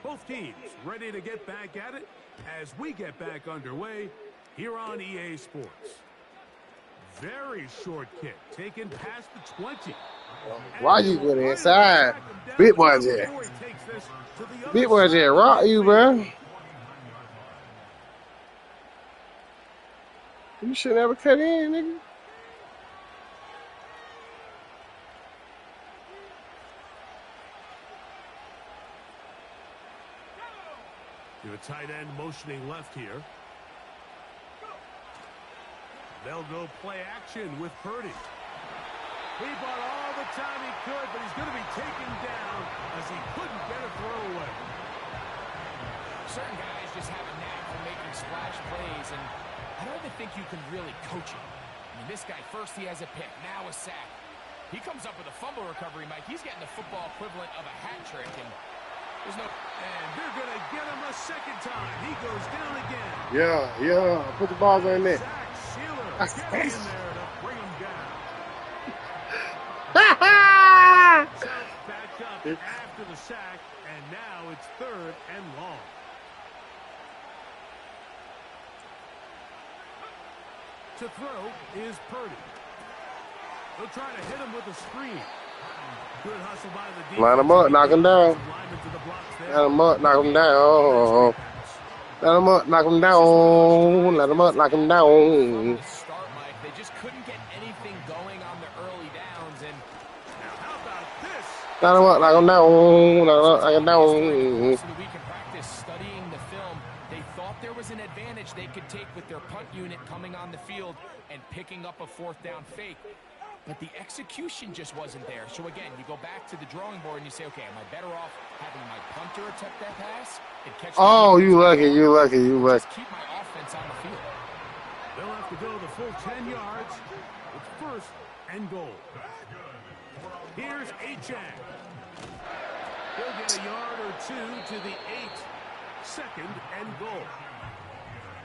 Both teams ready to get back at it as we get back underway here on EA Sports. Very short kick taken past the 20. Why you going inside? Big boy there. Big boy there. Rock you, bro. You should never cut in, nigga. You have a tight end motioning left here. They'll go play action with Purdy. He bought all the time he could, but he's going to be taken down as he couldn't get a throw away. Certain guys just have a knack for making splash plays, and I don't even think you can really coach him. I mean, this guy, first he has a pick, now a sack. He comes up with a fumble recovery, Mike. He's getting the football equivalent of a hat trick, and there's no... And they're going to get him a second time. He goes down again. Yeah. Put the balls in there. Zach Sealer gets in there to bring him down. Back up after the sack, and now it's 3rd and long. To throw is Purdy. They'll try to hit him with a screen. Good hustle by the defense. Line him up, knock him down. Line him up, knock him down. Let him up, knock him down. Let him up, knock him down. Start, Mike. They just couldn't get anything going on the early downs, and Now how about this? Let him up, knock him down. Knock him down. so the week of practice studying the film, they thought there was an advantage they could take with their punt unit coming on the field and picking up a 4th down fake. But the execution just wasn't there. So again, you go back to the drawing board and you say, okay, am I better off having my punter attempt that pass and catch? Oh, you lucky. Just keep my offense on the field. They'll have to go the full 10 yards. It's 1st and goal. Here's Achane. He'll get a yard or two to the 8. Second and goal.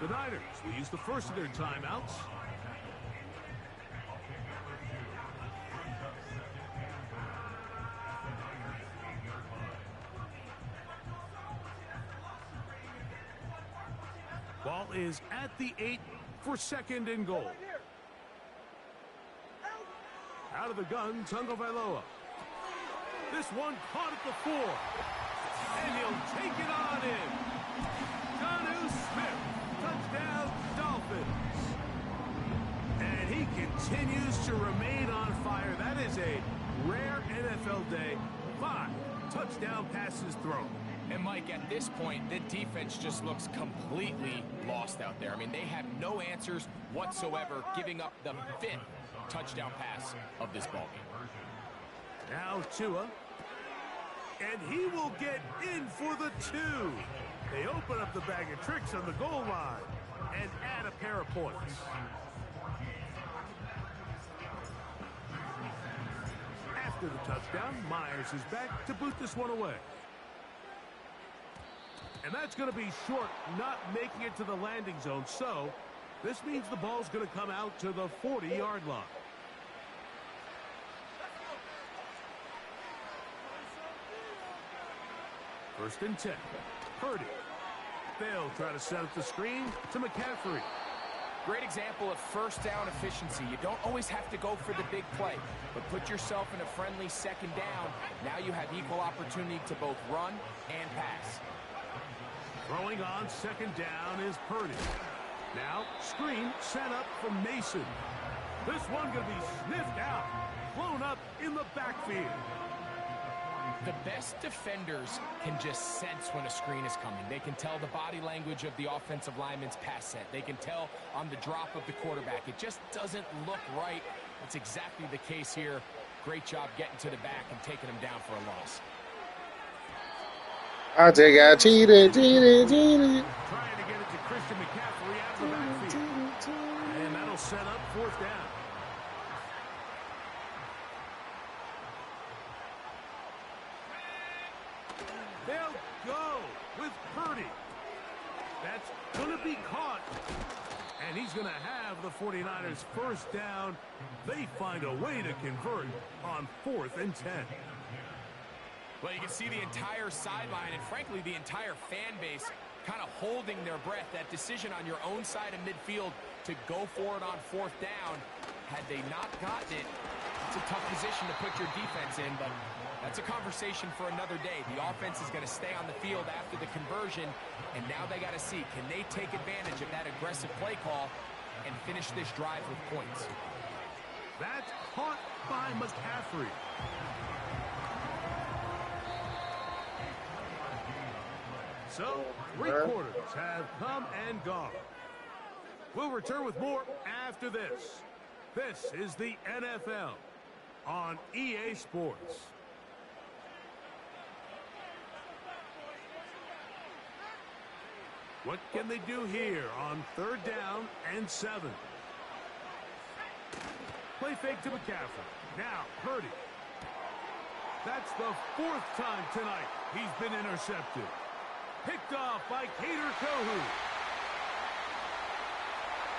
The Niners will use the first of their timeouts. Ball is at the 8 for second and goal. Out of the gun, Tagovailoa. This one caught at the 4. And he'll take it on in. Jonnu Smith, touchdown Dolphins. And he continues to remain on fire. That is a rare NFL day. 5 touchdown passes thrown. And Mike, at this point, the defense just looks completely lost out there. I mean, they have no answers whatsoever, giving up the 5th touchdown pass of this ballgame. Now Tua. And he will get in for the 2. They open up the bag of tricks on the goal line and add a pair of points. After the touchdown, Myers is back to boot this one away. And that's going to be short, not making it to the landing zone. So this means the ball's going to come out to the 40-yard line. First and 10. Purdy. They'll try to set up the screen to McCaffrey. Great example of first down efficiency. You don't always have to go for the big play, but put yourself in a friendly second down. Now you have equal opportunity to both run and pass. Throwing on second down is Purdy. Now, screen set up from Mason. This one going to be sniffed out. Blown up in the backfield. The best defenders can just sense when a screen is coming. They can tell the body language of the offensive lineman's pass set. They can tell on the drop of the quarterback. It just doesn't look right. That's exactly the case here. Great job getting to the back and taking him down for a loss. I just got cheated. Trying to get it to Christian McCaffrey out of the backfield. And that'll set up fourth down. They'll go with Purdy. That's going to be caught. And he's going to have the 49ers first down. They find a way to convert on 4th and 10. Well, you can see the entire sideline and, frankly, the entire fan base kind of holding their breath. That decision on your own side of midfield to go for it on 4th down, had they not gotten it, it's a tough position to put your defense in, but that's a conversation for another day. The offense is going to stay on the field after the conversion, and now they got to see, can they take advantage of that aggressive play call and finish this drive with points? That's caught by McCaffrey. So, 3 quarters have come and gone. We'll return with more after this. This is the NFL on EA Sports. What can they do here on 3rd down and 7? Play fake to McCaffrey. Now, Purdy. That's the 4th time tonight he's been intercepted. Picked off by Kader Kohou.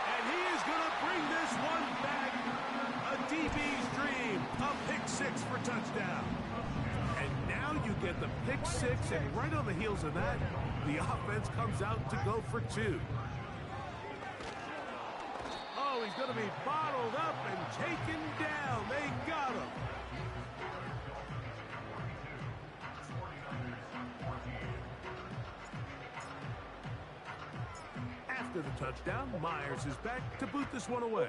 And he is going to bring this one back. A DB's dream. A pick 6 for touchdown. And now you get the pick 6, and right on the heels of that, the offense comes out to go for 2. Oh, he's going to be bottled up and taken down. They got him. After the touchdown, Myers is back to boot this one away.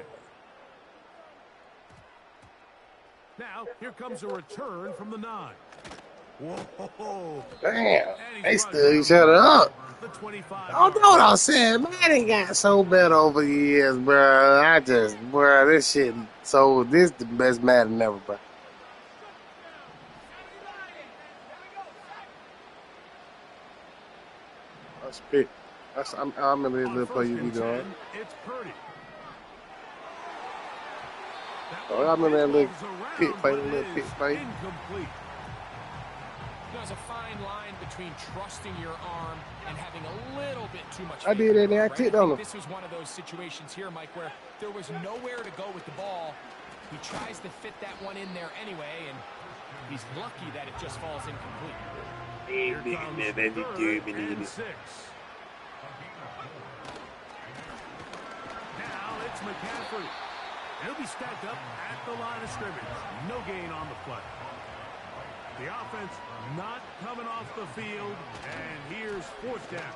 Now, here comes a return from the 9. Whoa. Damn. They stood each other up. Oh, know what I'm saying? Man, it got so bad over the years, bro. This shit, so this the best Madden ever, bro. That's big. I'm in the little play you be doing. It's Purdy. That Oh, one I remember that little fizzles pit around, fight, but a it little pit is fight. incomplete. There's a fine line between trusting your arm and having a little bit too much I faith did in that, your and I arm, right? tipped I on think him. this was one of those situations here, Mike, where there was nowhere to go with the ball. He tries to fit that one in there anyway, and he's lucky that it just falls incomplete. Here comes 3rd and 6. Now it's McCaffrey. He'll be stacked up at the line of scrimmage. No gain on the play. The offense not coming off the field, and here's 4th down.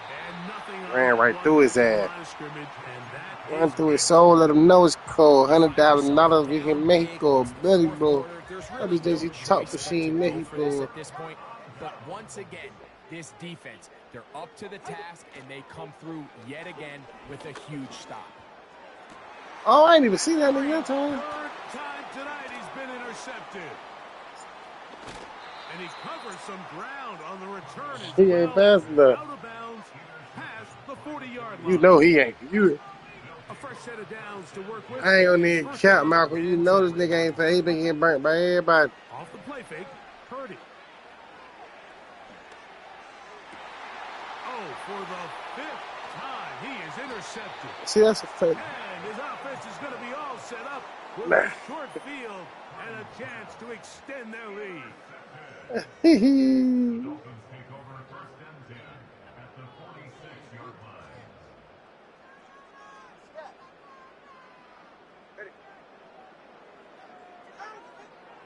And nothing on Ran that right one through his at the ass. line of scrimmage, and that Run is through his it. soul, let him know it's cold. $100,000 Yourself we down can big, Mexico, it's the belly fourth blow. quarter. There's That really is no just talk choice but to machine go for this Mexico. at this point. But once again, this defense, they're up to the task, and they come through yet again with a huge stop. Oh, I ain't even seen that nigga that time. 3rd time tonight he's been intercepted. And he covers some ground on the return as He ain't well. fast enough. Out of bounds, past the 40-yard line. You know he ain't. You, A fresh set of downs to work with. I ain't gonna Here's need 1st count, down Malcolm. You and know this 10. nigga ain't fast. He been getting burnt by everybody. Off the play fake, Purdy. Oh, for the 5th time, he is intercepted. See, that's a fact. And his offense is going to be all set up with Nah. a short field and a chance to extend their lead. Dolphins take over 1st and 10 at the 46-yard line.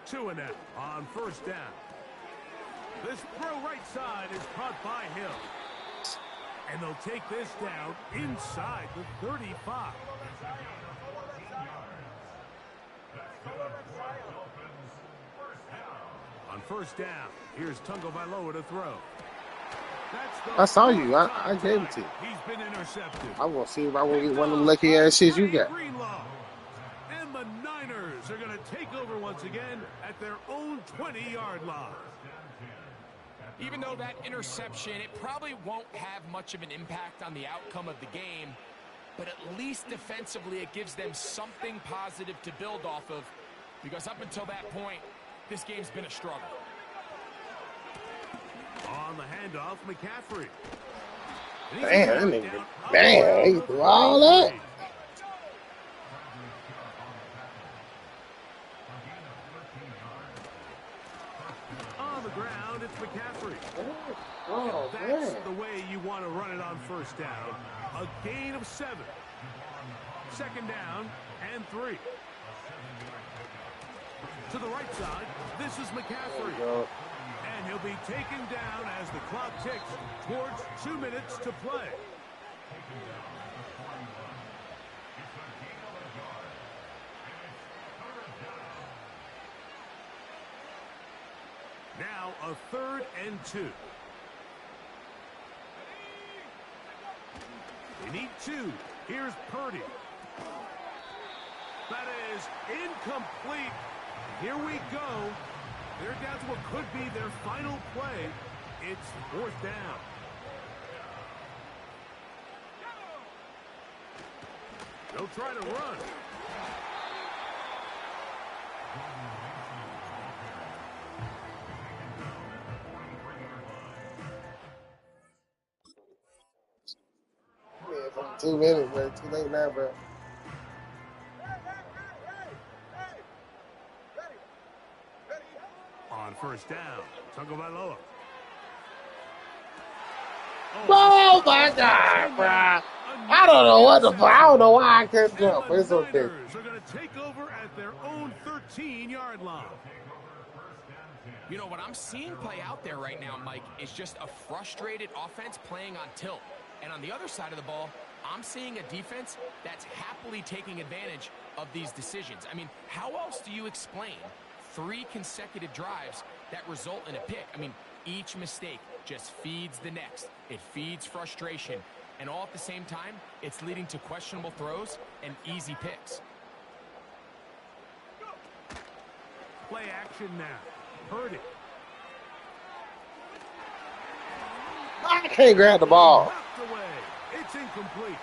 Two and out on 1st down. This throw right side is caught by Hill. And they'll take this down inside the 35. On 1st down, here's Tagovailoa to throw. That's the I saw you. 4th I time gave it to tonight you. He's been intercepted. I want to see if I want to get one of them lucky ass shits you got. Greenlaw. And the Niners are going to take over once again at their own 20-yard line. Even though that interception, it probably won't have much of an impact on the outcome of the game, but at least defensively it gives them something positive to build off of, because up until that point, this game's been a struggle. On the handoff, McCaffrey. Damn, that nigga. Damn, he threw all that. On the ground, it's McCaffrey. Oh, That's man. the way you want to run it on 1st down. A gain of 7. 2nd down and 3. To the right side, this is McCaffrey. And he'll be taken down as the clock ticks towards 2 minutes to play. Now a 3rd and 2. They need 2. Here's Purdy. That is incomplete. Here we go. They're down to what could be their final play. It's 4th down. They'll try to run. Yeah, for 2 minutes, bro. Too late now, bro. On 1st down, Tagovailoa. Oh my God, bro. I don't know what the fuck. I don't know why I couldn't jump, but it's okay. Niners are going to take over at their own 13-yard line. You know, what I'm seeing play out there right now, Mike, is just a frustrated offense playing on tilt. And on the other side of the ball, I'm seeing a defense that's happily taking advantage of these decisions. I mean, how else do you explain 3 consecutive drives that result in a pick? I mean, each mistake just feeds the next. It feeds frustration. And all at the same time, it's leading to questionable throws and easy picks. Play action now. Purdy. I can't grab the ball. Knocked away. It's incomplete.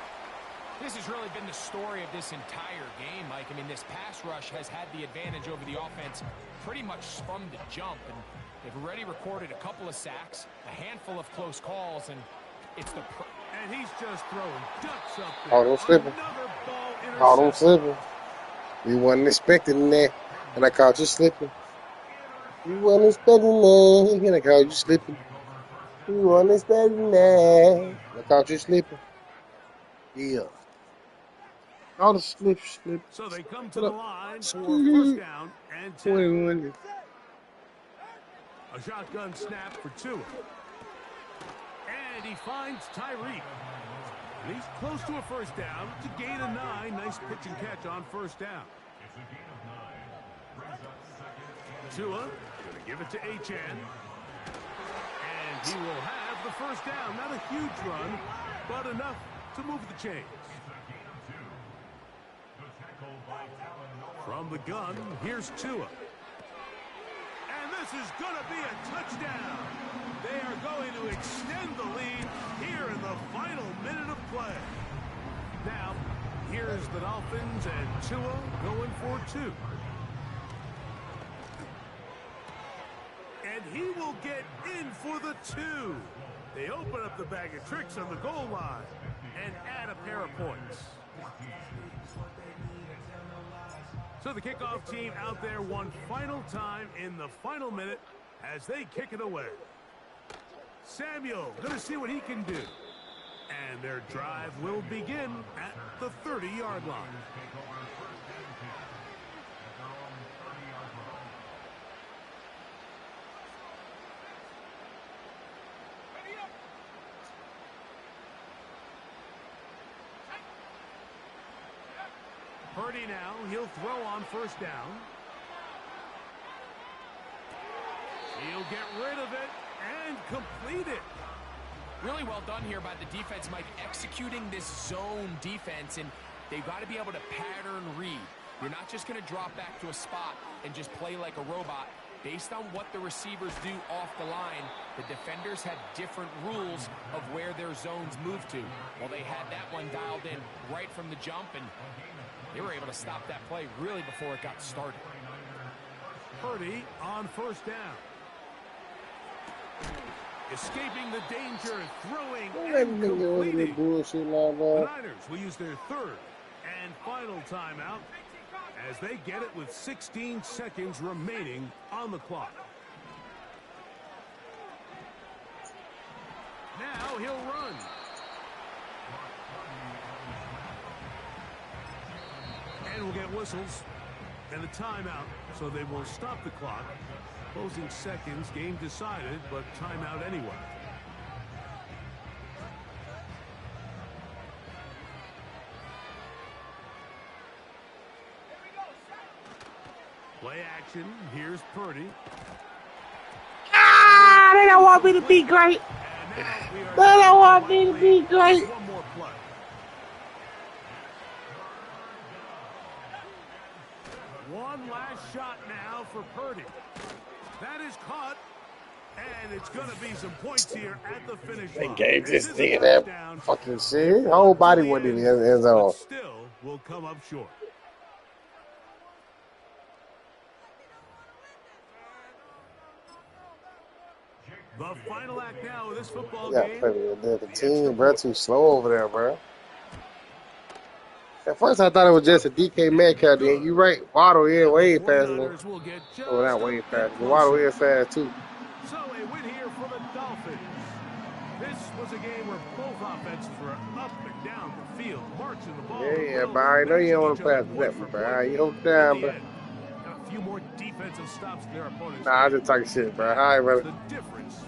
This has really been the story of this entire game, Mike. I mean, this pass rush has had the advantage over the offense pretty much from the jump, and they've already recorded a couple of sacks, a handful of close calls, and it's the... And he's just throwing ducks up there. Caught him slipping. Another ball Caught him intercepted. slipping. You wasn't expecting that, and I caught you slipping. You wasn't expecting that, and I caught you slipping. You wasn't expecting that, I caught you slipping. Yeah. All the slip. So they come to the line for Scoot. first down and 10. 21. A shotgun snap for Tua. And he finds Tyreek. And he's close to a first down. It's a gain of 9. Nice pitch and catch on first down. Tua going to give it to Achane. And he will have the first down. Not a huge run, but enough to move the chains. From the gun, here's Tua. And this is going to be a touchdown. They are going to extend the lead here in the final minute of play. Now, here's the Dolphins and Tua going for 2. And he will get in for the 2. They open up the bag of tricks on the goal line and add a pair of points. So the kickoff team out there one final time in the final minute as they kick it away. Samuel going to see what he can do. And their drive will begin at the 30-yard line. Purdy now, he'll throw on first down. He'll get rid of it and complete it. Really well done here by the defense, Mike, executing this zone defense, and they've got to be able to pattern read. You're not just going to drop back to a spot and just play like a robot. Based on what the receivers do off the line, the defenders had different rules of where their zones move to. Well, they had that one dialed in right from the jump, and they were able to stop that play really before it got started. Purdy on first down. Escaping the danger, throwing and completing. Bullshit like The that. Niners will use their third and final timeout as they get it with 16 seconds remaining on the clock. Now he'll run. And we'll get whistles and a timeout, so they will stop the clock. Closing seconds, game decided, but timeout anyway. Play action. Here's Purdy. Ah, they don't want me to be great. And now we are They don't want me to be great. one more play. One last shot now for Purdy. That is caught, and it's going to be some points here at the finish They line. gave This this is a nigga that touchdown. fucking shit. His whole body went in the end zone. But still will come up short. The final act now of this football You gotta game. play with the team, bro. Too slow over there, bro. At first, I thought it was just a DK Metcalf. Then you right, Waddle in way faster. 49ers will get just Oh, that a way bit faster. closer. Waddle in fast too. So a win here for the Dolphins. This was a game where both offenses were up and down the field, marching the ball. Yeah, but I know you don't want to pass that one, bro. You hold down, bro. A few more defensive stops to their opponents. Nah, I just talking shit, bro. All right, brother. The difference